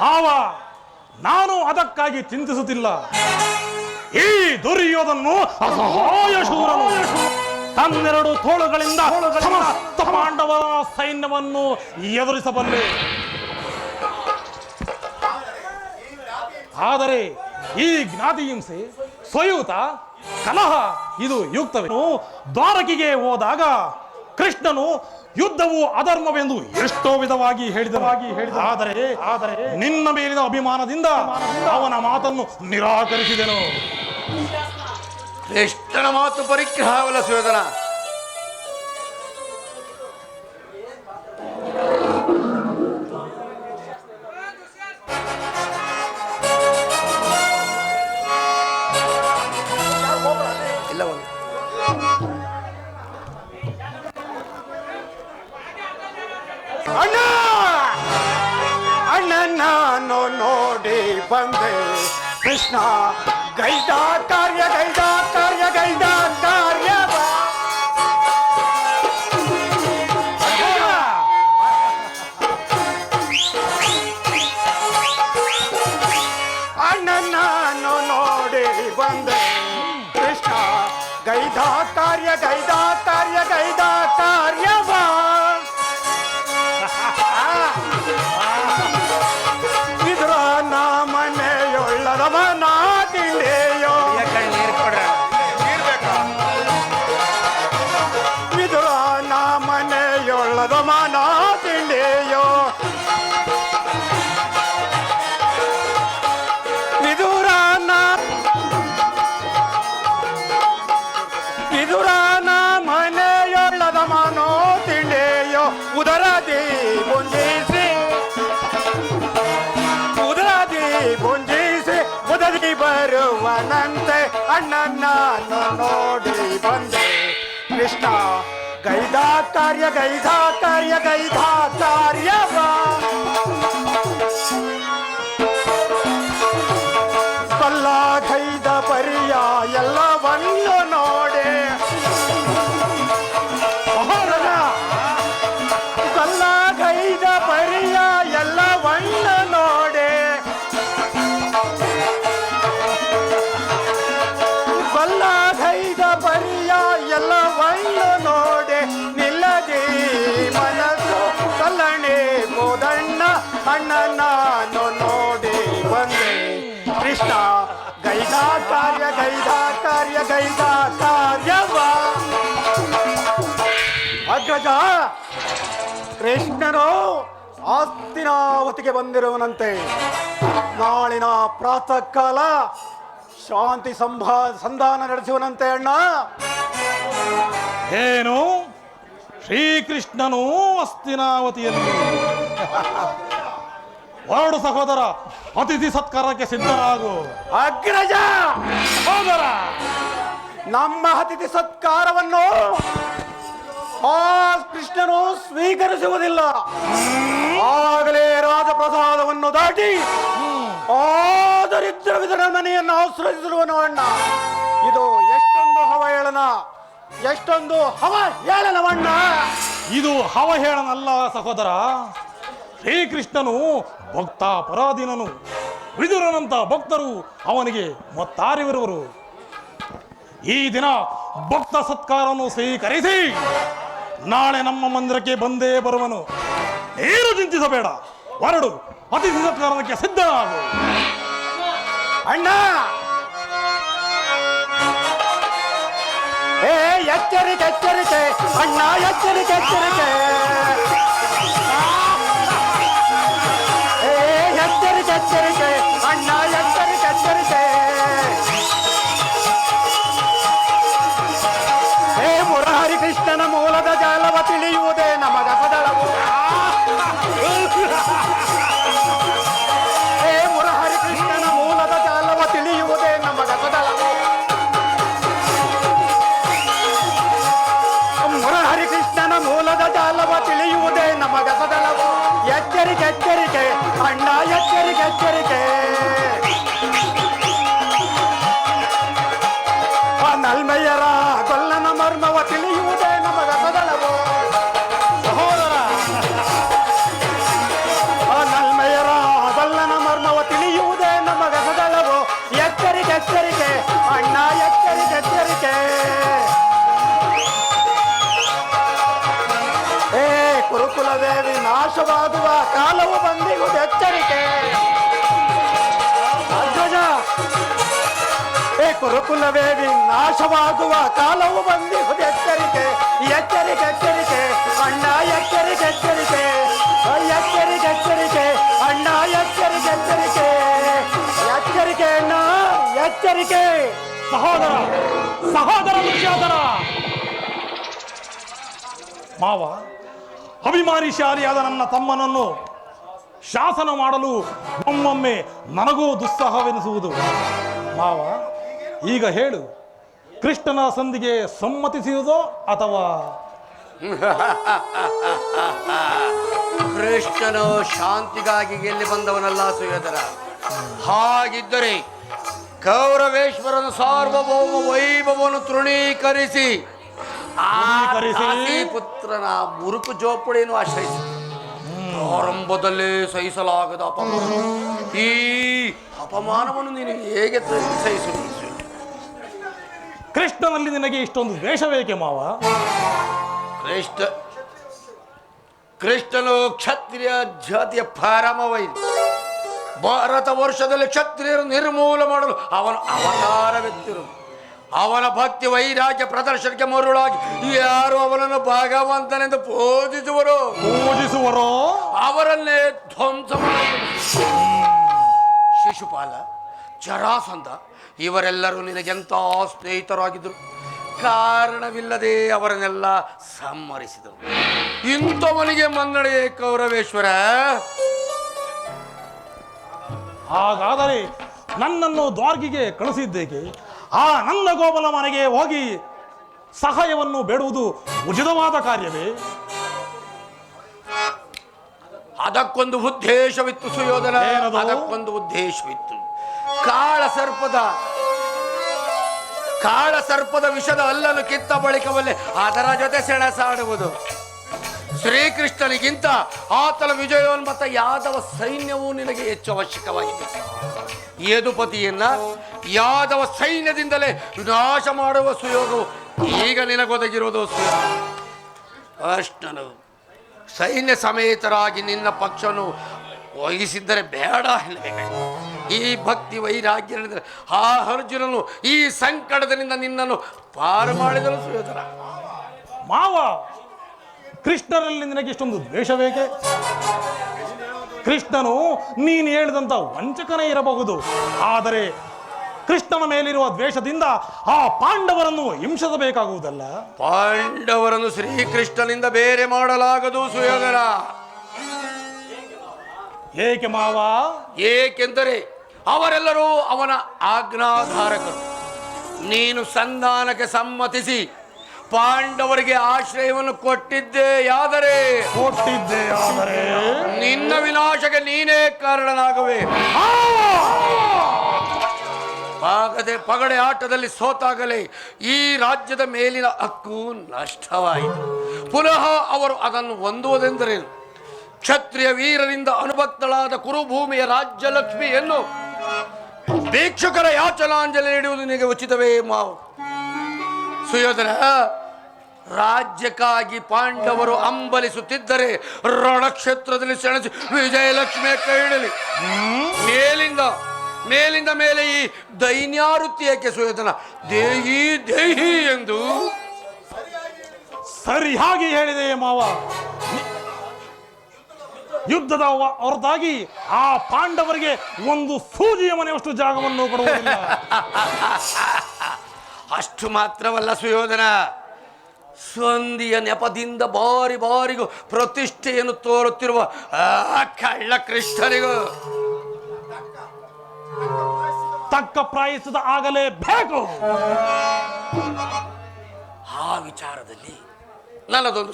ಮಾವ, ನಾನು ಅದಕ್ಕಾಗಿ ಚಿಂತಿಸುತ್ತಿಲ್ಲ. ಈ ದುರ್ಯೋಧನನು ಅಸಹಾಯ ಶೂರನು. ತನ್ನೆರಡು ತೋಳುಗಳಿಂದ ಸಮಸ್ತ ಪಾಂಡವರ ಸೈನ್ಯವನ್ನು ಎದುರಿಸಬಲ್ಲೆ. ಆದರೆ ಈ ಜ್ಞಾತಿ ಹಿಂಸೆ, ಸ್ವಯೂತ, ಕಲಹ ಇದು ಯುಕ್ತವೇನು? ದ್ವಾರಕಿಗೆ ಹೋದಾಗ ಕೃಷ್ಣನು ಯುದ್ಧವು ಅಧರ್ಮವೆಂದು ಎಷ್ಟೋ ವಿಧವಾಗಿ ಹೇಳಿದ. ಆದರೆ ನಿನ್ನ ಮೇಲಿನ ಅಭಿಮಾನದಿಂದ ಅವನ ಮಾತನ್ನು ನಿರಾಕರಿಸಿದೆನು. ಕೃಷ್ಣನ ಮಾತು ಪರಿಗ್ರಹವಲ್ಲ ಸುಯೋಧನ. ಅಣ್ಣ ನಾನು ನೋಡಿ ಬಂದೆ ಕೃಷ್ಣ ಗೈದ ಕಾರ್ಯ ಗೈದ ಕಾರ್ಯ ಗೈದ ಕಾರ್ಯ. ಅಣ್ಣ ನಾನು ನೋಡಿ ಬಂದೆ ಕೃಷ್ಣ ಗೈದ ಕಾರ್ಯ ಗೈದ ಕಾರ್ಯ ಗೈದ ಕಾರ್ಯವ. ಇದ್ರ ನಾ ಮನೆಯೊಳ್ಳದವನ ತಿಂಡೆಯೋ ಇದ್ರ ನಾ ಮನೆಯೊಳ್ಳದವನ ತಿಂಡೆಯೋ ಇದುರ ನಾ ಮನೆ ನಡೆಸುವನಂತೆ ಅಣ್ಣನ ನೋಡಿ ಬಂದೆ ಕೃಷ್ಣ ಗೈದ ಕಾರ್ಯ ಗೈದ ಕಾರ್ಯ ಗೈದ ಕಾರ್ಯವ ಬಲ್ಲ ಗೈದ ಪರಿಯ ಎಲ್ಲವನ್ನು ನೋಡೆ ಬಲ್ಲ ಗೈದ ಪರಿಯ ಎಲ್ಲವನ್ನು ನೋಡೆ ಬಲ್ಲ ಗೈದ ಪರಿಯ ಎಲ್ಲವನ್ನು ನೋಡೆ ನಿಲ್ಲದೆ ಮನಸ್ಸು ಕಲ್ಲಣೆ ಕೋದಣ್ಣ ಅಣ್ಣನ ನೋಡಿ ಬಂದೆ ಕೃಷ್ಣ ಗೈದ ಕಾರ್ಯ ಗೈದ ಕಾರ್ಯ ಗೈದ ಕಾರ್ಯವ ಅಗ್ರಜ ಕೃಷ್ಣನು ಆಸ್ತಿನಾವತಿಗೆ ಬಂದಿರುವನಂತೆ ನಾಳಿನ ಪ್ರಾತಃ ಕಾಲ ಶಾಂತಿ ಸಂಧಾನ ನಡೆಸುವನಂತೆ ಅಣ್ಣ ಏನು ಶ್ರೀಕೃಷ್ಣನು ಹಸ್ತಿನಾವತಿಯಲ್ಲಿ ಹೊರಡು ಸಹೋದರ, ಅತಿಥಿ ಸತ್ಕಾರಕ್ಕೆ ಸಿದ್ಧರಾಗು. ಅಗ್ರಜ ಸಹೋದರ, ನಮ್ಮ ಅತಿಥಿ ಸತ್ಕಾರವನ್ನು ಆ ಕೃಷ್ಣನು ಸ್ವೀಕರಿಸುವುದಿಲ್ಲ. ಆಗಲೇ ರಾಜಪ್ರಸಾದವನ್ನು ದಾಟಿ ಆ ದರಿದ್ರ ವಿಧರ ಮನೆಯನ್ನು ಆಶ್ರಯಿಸಿರುವನು ಅಣ್ಣ. ಇದು ಎಷ್ಟೊಂದು ಹವಹೇಳನ, ಎಷ್ಟೊಂದು ಹವಹೇಳನವಣ್ಣ. ಇದು ಹವಹೇಳನಲ್ಲ ಸಹೋದರ. ಶ್ರೀಕೃಷ್ಣನು ಭಕ್ತ ಪರಾಧೀನನು. ವಿದುರನಂತ ಭಕ್ತರು ಅವನಿಗೆ ಮತ್ತಾರಿರುವರು. ಈ ದಿನ ಭಕ್ತ ಸತ್ಕಾರವನ್ನು ಸ್ವೀಕರಿಸಿ ನಾಳೆ ನಮ್ಮ ಮಂದಿರಕ್ಕೆ ಬಂದೇ ಬರುವನು. ಏನು ಚಿಂತಿಸಬೇಡ, ಹೊರಡು, ಅತಿಥಿ ಸತ್ಕಾರಕ್ಕೆ ಸಿದ್ಧನಾಗು. ಅಣ್ಣ ಎಚ್ಚರಿಕೆ ಎಚ್ಚರಿಕೆ ಅಣ್ಣ, ಎಚ್ಚರಿಕೆ ಎಚ್ಚರಿಕೆ, ಎಚ್ಚರಿಕೆ ಎಚ್ಚರಿಕೆ ಅಣ್ಣ, ಎಚ್ಚರಿಕೆ ಎಚ್ಚರಿಕೆ. ಮುರಾರಿ ಕೃಷ್ಣನ ಮೂಲದ ಜಾಲವ ತಿಳಿಯುವುದೇ ನಮಗ ಸದಳವು. ಮುರಾರಿ ಕೃಷ್ಣನ ಮೂಲದ ಜಾಲವ ತಿಳಿಯುವುದೇ ನಮಗ ಸದಳವು. ಮುರಾರಿ ಕೃಷ್ಣನ ಮೂಲದ ಜಾಲವ ತಿಳಿಯುವುದೇ ನಮಗ ಸದಳವು. ಎಚ್ಚರಿಕೆ ಎಚ್ಚರಿಕೆ ಅಣ್ಣ, ಎಚ್ಚರಿಕೆ ಎಚ್ಚರಿಕೆ. ನಲ್ಮೆಯರ ಗೊಲ್ಲನ ಮರ್ಮವ ತಿಳಿಯುವುದೇ ನಮಗ ಸದಳವು. ಸಹೋದರ, ನಲ್ಮೆಯರ ಗೊಲ್ಲನ ಮರ್ಮವ ತಿಳಿಯುವುದೇ ನಮಗ ಸದಳವು. ಎಚ್ಚರಿಕೆ ಎಚ್ಚರಿಕೆ ಅಣ್ಣ, ಎಚ್ಚರಿಕೆ ಎಚ್ಚರಿಕೆ. ಕುರುಕುಲದೇವಿ ನಾಶವಾಗುವ ಕಾಲವು ಬಂದಿರುವುದು ಎಚ್ಚರಿಕೆ. ಅಗ್ರಜ, ಕುರುಕುಲದೇವಿ ನಾಶವಾಗುವ ಕಾಲವು ಬಂದಿರುವುದು ಎಚ್ಚರಿಕೆ. ಎಚ್ಚರಿಕೆ ಎಚ್ಚರಿಕೆ ಅಣ್ಣ, ಎಚ್ಚರಿಕೆ ಎಚ್ಚರಿಕೆ, ಎಚ್ಚರಿಕೆ ಎಚ್ಚರಿಕೆ ಅಣ್ಣ, ಎಚ್ಚರಿಕೆ ಎಚ್ಚರಿಕೆ, ಎಚ್ಚರಿಕೆ ಅಣ್ಣ, ಎಚ್ಚರಿಕೆ. ಸಹೋದರ, ಸಹೋದರ ವಿದ್ಯಾಧರ ಮಾವ, ಅಭಿಮಾನಿಶಾಲಿಯಾದ ನನ್ನ ತಮ್ಮನನ್ನು ಶಾಸನ ಮಾಡಲು ಒಮ್ಮೊಮ್ಮೆ ನನಗೂ ದುಸ್ಸಾಹವೆನಿಸುವುದು. ಮಾವ, ಈಗ ಹೇಳು, ಕೃಷ್ಣನ ಸಂಧಿಗೆ ಸಮ್ಮತಿಸುವುದೋ ಅಥವಾ? ಕೃಷ್ಣನು ಶಾಂತಿಗಾಗಿ ಗೆಲ್ಲಿ ಬಂದವನಲ್ಲ ಸುಯೋಧನ. ಹಾಗಿದ್ದರೆ ಕೌರವೇಶ್ವರನ ಸಾರ್ವಭೌಮ ವೈಭವವನ್ನು ತೃಣೀಕರಿಸಿ ಪುತ್ರನ ಮುರುಕು ಜೋಪಡಿಯನ್ನು ಆಶ್ರಯಿಸಿ ಪ್ರಾರಂಭದಲ್ಲೇ ಸಹಿಸಲಾಗದ ಅಪಮಾನ. ಈ ಅಪಮಾನವನ್ನು ನೀನು ಹೇಗೆ ಸಹಿಸುವುದು? ಕೃಷ್ಣನಲ್ಲಿ ನಿನಗೆ ಇಷ್ಟೊಂದು ದ್ವೇಷವೇಕೆ ಮಾವ? ಕೃಷ್ಣನು ಕ್ಷತ್ರಿಯ ಜಾತಿಯ ಪರಮವೈರಿ. ಭಾರತ ವರ್ಷದಲ್ಲಿ ಕ್ಷತ್ರಿಯರು ನಿರ್ಮೂಲ ಮಾಡಲು ಅವನು ಅವತಾರವೆತ್ತಿರುವುದು. ಅವನ ಭಕ್ತಿ ವೈರಾಗ್ಯ ಪ್ರದರ್ಶನಕ್ಕೆ ಮರುಳಾಗಿ ಯಾರು ಅವನನ್ನು ಭಗವಂತನೆಂದು ಪೂಜಿಸುವರೋ ಅವರನ್ನೇ ಧ್ವಂಸ ಮಾಡುವುದು. ಶಿಶುಪಾಲ, ಜರಾಸಂಧ ಇವರೆಲ್ಲರೂ ನಿನಗೆಂತ ಸ್ನೇಹಿತರಾಗಿದ್ದರು. ಕಾರಣವಿಲ್ಲದೆ ಅವರನ್ನೆಲ್ಲ ಸಂಹರಿಸಿದರು. ಇಂಥವನಿಗೆ ಮನ್ನಣೆ ಕೌರವೇಶ್ವರ. ಹಾಗಾದರೆ ನನ್ನನ್ನು ದ್ವಾರ್ಗಿಗೆ ಕಳಿಸಿದ್ದೇಕೆ? ಆ ನನ್ನ ಗೋಪಾಲ ಮನೆಗೆ ಹೋಗಿ ಸಹಾಯವನ್ನು ಬೇಡುವುದು ಉಚಿತವಾದ ಕಾರ್ಯವೇ? ಅದಕ್ಕೊಂದು ಉದ್ದೇಶವಿತ್ತು ಸುಯೋಧನ. ಏನದು? ಅದಕ್ಕೊಂದು ಉದ್ದೇಶವಿತ್ತು. ಕಾಳ ಸರ್ಪದ ವಿಷದ ಹಲ್ಲನ್ನು ಕಿತ್ತ ಬಳಿಕವಲ್ಲೇ ಅದರ ಜೊತೆ ಸೆಣಸಾಡುವುದು. ಶ್ರೀಕೃಷ್ಣನಿಗಿಂತ ಆತನ ವಿಜಯೋನ್ಮತ್ತ ಯಾದವ ಸೈನ್ಯವೂ ನಿನಗೆ ಹೆಚ್ಚು ಅವಶ್ಯಕವಾಗಿದೆ. ಯದುಪತಿಯನ್ನ ಯಾದವ ಸೈನ್ಯದಿಂದಲೇ ನಾಶ ಮಾಡುವ ಸುಯೋಗವು ಈಗ ನಿನಗೊದಗಿರುವುದು. ಅಷ್ಟನು ಸೈನ್ಯ ಸಮೇತರಾಗಿ ನಿನ್ನ ಪಕ್ಷವನ್ನು ವಹಿಸಿದ್ದರೆ ಬೇಡ ಎನ್ನಬೇಕು. ಈ ಭಕ್ತಿ ವೈರಾಗ್ಯ ಆ ಅರ್ಜುನನು ಈ ಸಂಕಟದಿಂದ ನಿನ್ನನ್ನು ಪಾರು ಮಾಡಿದನು ಸುಯೋಧನ. ಮಾವ, ಕೃಷ್ಣರಲ್ಲಿ ನಿನಗೆ ಇಷ್ಟೊಂದು ದ್ವೇಷವೇಕೆ? ಕೃಷ್ಣನು ನೀನು ಹೇಳಿದಂತ ವಂಚಕನೇ ಇರಬಹುದು, ಆದರೆ ಕೃಷ್ಣನ ಮೇಲಿರುವ ದ್ವೇಷದಿಂದ ಆ ಪಾಂಡವರನ್ನು ಹಿಂಸಿಸಬೇಕಾಗುವುದಲ್ಲ. ಪಾಂಡವರನ್ನು ಶ್ರೀಕೃಷ್ಣನಿಂದ ಬೇರೆ ಮಾಡಲಾಗದು ಸುಯೋಧನ. ಏಕೆ ಮಾವ? ಏಕೆಂದರೆ ಅವರೆಲ್ಲರೂ ಅವನ ಆಜ್ಞಾಧಾರಕರು. ನೀನು ಸಂಧಾನಕ್ಕೆ ಸಮ್ಮತಿಸಿ ಪಾಂಡವರಿಗೆ ಆಶ್ರಯವನ್ನು ಕೊಟ್ಟಿದ್ದೆಯಾದರೆ ನಿನ್ನ ವಿನಾಶಕ್ಕೆ ನೀನೇ ಕಾರಣನಾಗುವೆ. ಪಗಡೆ ಆಟದಲ್ಲಿ ಸೋತಾಗಲೇ ಈ ರಾಜ್ಯದ ಮೇಲಿನ ಹಕ್ಕು ನಷ್ಟವಾಯಿತು. ಪುನಃ ಅವರು ಅದನ್ನು ಹೊಂದುವುದೆಂದರೇನು? ಕ್ಷತ್ರಿಯ ವೀರರಿಂದ ಅನುಭಕ್ತಳಾದ ಕುರುಭೂಮಿಯ ರಾಜ್ಯ ಲಕ್ಷ್ಮಿಯನ್ನು ಭಿಕ್ಷುಕರ ಯಾಚನಾಂಜಲಿ ನೀಡುವುದು ನಿನಗೆ ಉಚಿತವೇ ಮಾವು? ಸುಯೋಧನ, ರಾಜ್ಯಕ್ಕಾಗಿ ಪಾಂಡವರು ಹಂಬಲಿಸುತ್ತಿದ್ದರೆ ರಣಕ್ಷೇತ್ರದಲ್ಲಿ ಸೆಣಸಿ ವಿಜಯಲಕ್ಷ್ಮಿಯ ಕೈ ಹಿಡಲಿ. ಮೇಲಿಂದ ಮೇಲೆ ಈ ದೈನ್ಯಾವೃತ್ತಿ ಯಾಕೆ ಸುಯೋಧನ? ದೇಹಿ ದೇಹಿ ಎಂದು ಸರಿಯಾಗಿ ಹೇಳಿದೆ ಮಾವ. ಯುದ್ಧದ ಹೊರತಾಗಿ ಆ ಪಾಂಡವರಿಗೆ ಒಂದು ಸೂಜಿಯ ಮನೆಯಷ್ಟು ಜಾಗವನ್ನು ಕೊಡುವುದಿಲ್ಲ. ಅಷ್ಟು ಮಾತ್ರವಲ್ಲ ಸುಯೋಧನ, ಸಂಧಿಯ ನೆಪದಿಂದ ಬಾರಿಗೂ ಪ್ರತಿಷ್ಠೆಯನ್ನು ತೋರುತ್ತಿರುವ ಆ ಕಳ್ಳ ಕೃಷ್ಣನಿಗೂ ತಕ್ಕ ಪ್ರಾಯಶ್ಚಿತ್ತ ಆಗಲೇಬೇಕು. ಆ ವಿಚಾರದಲ್ಲಿ ನನ್ನದೊಂದು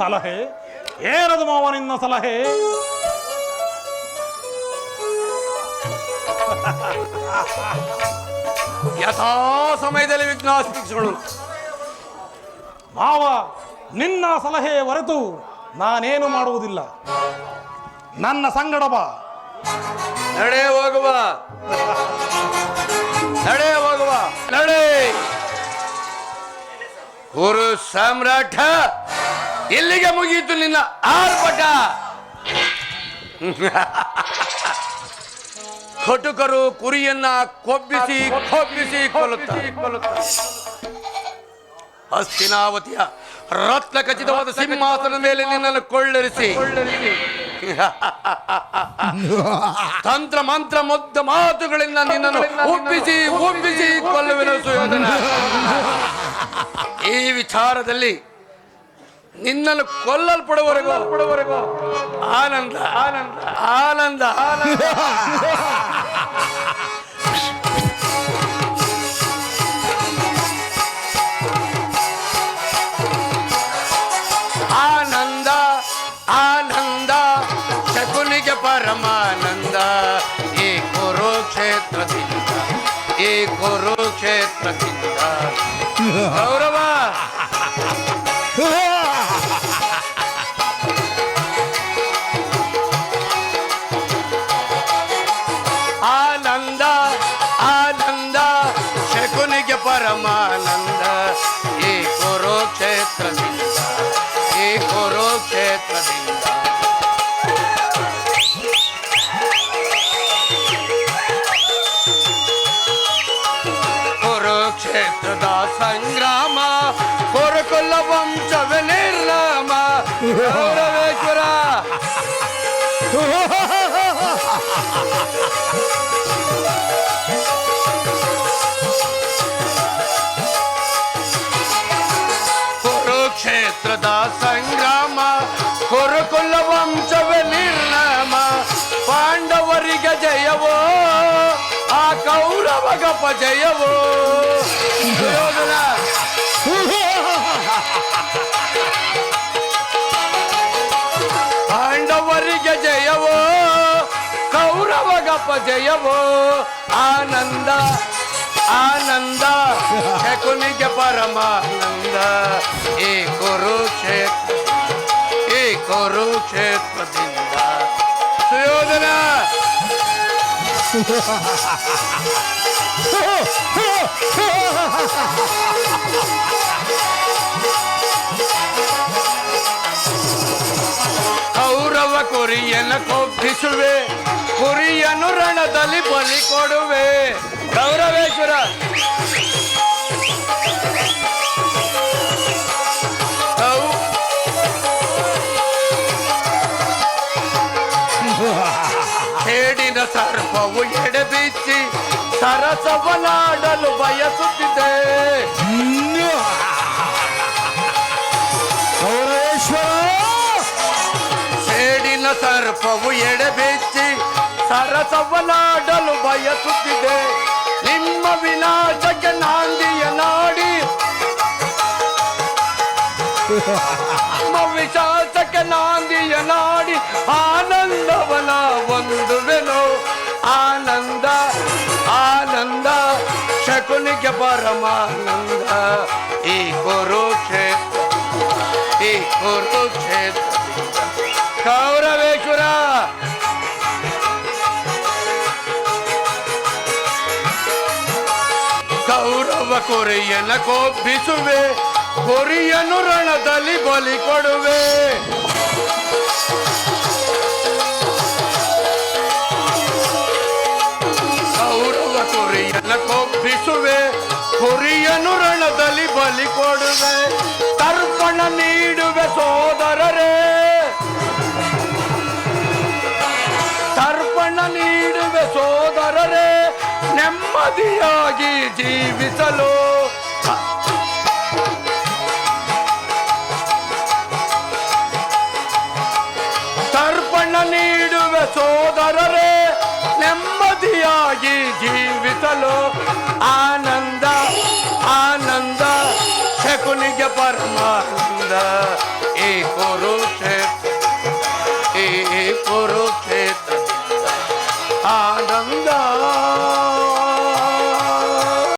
ಸಲಹೆ ಏನದು ಮಾವ ನಿನ್ನ ಸಲಹೆ? ಯಥಾ ಸಮಯದಲ್ಲಿ ವಿಘ್ನಾಸ್ಪಿಗಳು ಮಾವ, ನಿನ್ನ ಸಲಹೆ ಹೊರತು ನಾನೇನು ಮಾಡುವುದಿಲ್ಲ. ನನ್ನ ಸಂಗಡ ಬಾ. ನಡೆ ಹೋಗುವ ನಡೆ. ಗುರು ಸಾಮ್ರಾಟ, ಇಲ್ಲಿಗೆ ಮುಗಿಯಿತು ನಿನ್ನ ಆರ್ಭಟ. ಕಟುಕರು ಕುರಿಯನ್ನ ಕೊಬ್ಬಿಸಿ ಕೊಲ್ಲುತ್ತಾರೆ. ಹಸ್ತಿನಾವತಿಯ ರತ್ನ ಖಚಿತವಾದ ಸಿಂಹಾಸನದ ಮೇಲೆ ನಿನ್ನನ್ನು ಕೊಳ್ಳರಿಸಿ ತಂತ್ರ ಮಂತ್ರ ಮುಗ್ಧ ಮಾತುಗಳಿಂದ ನಿನ್ನನ್ನು ಒಪ್ಪಿಸಿ ಕೊಲ್ಲುವೆನು ಸುಯೋಧನ. ಈ ವಿಚಾರದಲ್ಲಿ ನಿನ್ನನ್ನು ಕೊಲ್ಲಲ್ಪಡುವವರೆಗೂ ಆನಂದ. ಆನಂದ ಶಕುನಿಗೆ ಪರಮಾನಂದ. ಈ ಕುರುಕ್ಷೇತ್ರದಿಂದ ಗೌರವ. ಆನಂದ ಶಕುನಿಗೆ ಪರಮಾನಂದ. ಈ ಕುರುಕ್ಷೇತ್ರದಿಂದ ಕುರುಕ್ಷೇತ್ರದ ಸಂಗ್ರಾಮ, ಕುರುಕುಲ ವಂಶವೇ ನಿರ್ನಾಮ. ಗೌರವೇಶ್ವರ ಕುರುಕ್ಷೇತ್ರದ ಸಂಗ್ರಾಮ, ಕುರುಕುಲ ವಂಶವೇ ನಿರ್ನಾಮ. ಪಾಂಡವರಿಗೆ ಜಯವೋ ಜಯವೋ ದುರ್ಯೋಧನ. ಪಾಂಡವರಿಗೆ ಜಯವೋ ಕೌರವಗಪ್ಪ ಜಯವೋ. ಆನಂದ ಆನಂದ ಶಕುನಿಗೆ ಪರಮಾನಂದ. ಈ ಕುರುಕ್ಷೇತ್ರದಿಂದ ಸುಯೋಧನ. ಕೌರವ ಕುರಿಯನ ಕೊಬ್ಬಿಸುವೆ, ಕುರಿಯನು ರಣದಲ್ಲಿ ಬಲಿ ಕೊಡುವೆ. ಗೌರವೇಶ್ವರ ಹೇಡಿನ ಸರ್ಪವು ಎಡೆಬಿಚ್ಚಿ ಸರಸವನಾಡಲು ಬಯಸುತ್ತಿದೆ. ಹೇಡಿನ ಸರ್ಪವು ಎಡೆಬಿಚ್ಚಿ ಸರಸವನಾಡಲು ಬಯಸುತ್ತಿದೆ. ನಿಮ್ಮ ವಿನಾಶಕ್ಕೆ ನಾಂದಿಯ ನಾಡಿ, ನಿಮ್ಮ ವಿಶ್ವಾಸಕ್ಕೆ ನಾಂದಿಯ ನಾಡಿ ಆನಂದವನ ಹೊಂದುವೆನು. ಆನಂದ ಆನಂದ ಶಕುನಿಗೆ ಪರಮಾನಂದ. ಈ ಕುರುಕ್ಷೇತ್ರ ಕೌರವೇಶ್ವರ. ಕೌರವ ಕೊರಿಯನ ಕೊಬ್ಬಿಸುವೆ, ಕೊರಿಯನು ರಣದಲ್ಲಿ ಬಲಿ ಕೊಡುವೆ. ಕೌರವ ಕೊರಿಯನ ಕೊಬ್ಬಿಸುವೆ, ಕೊರಿಯನು ರಣದಲ್ಲಿ ಬಲಿ ಕೊಡುವೆ. ತರ್ಪಣ ನೀಡುವೆ ಸೋದರರೇ, ತರ್ಪಣ ನೀಡುವೆ ಸೋದರರೇ, ನೆಮ್ಮದಿಯಾಗಿ ಜೀವಿಸಲು. ತರ್ಪಣ ನೀಡುವೆ ಸೋದರರೇ, ನೆಮ್ಮದಿಯಾಗಿ ಜೀವಿಸಲು. ಆನಂದ ಆನಂದ ಶಕುನಿಗೆ ಪರಮಾನಂದ. ಈ ಕುರುಕ್ಷೇತ್ರ ಆನಂದ.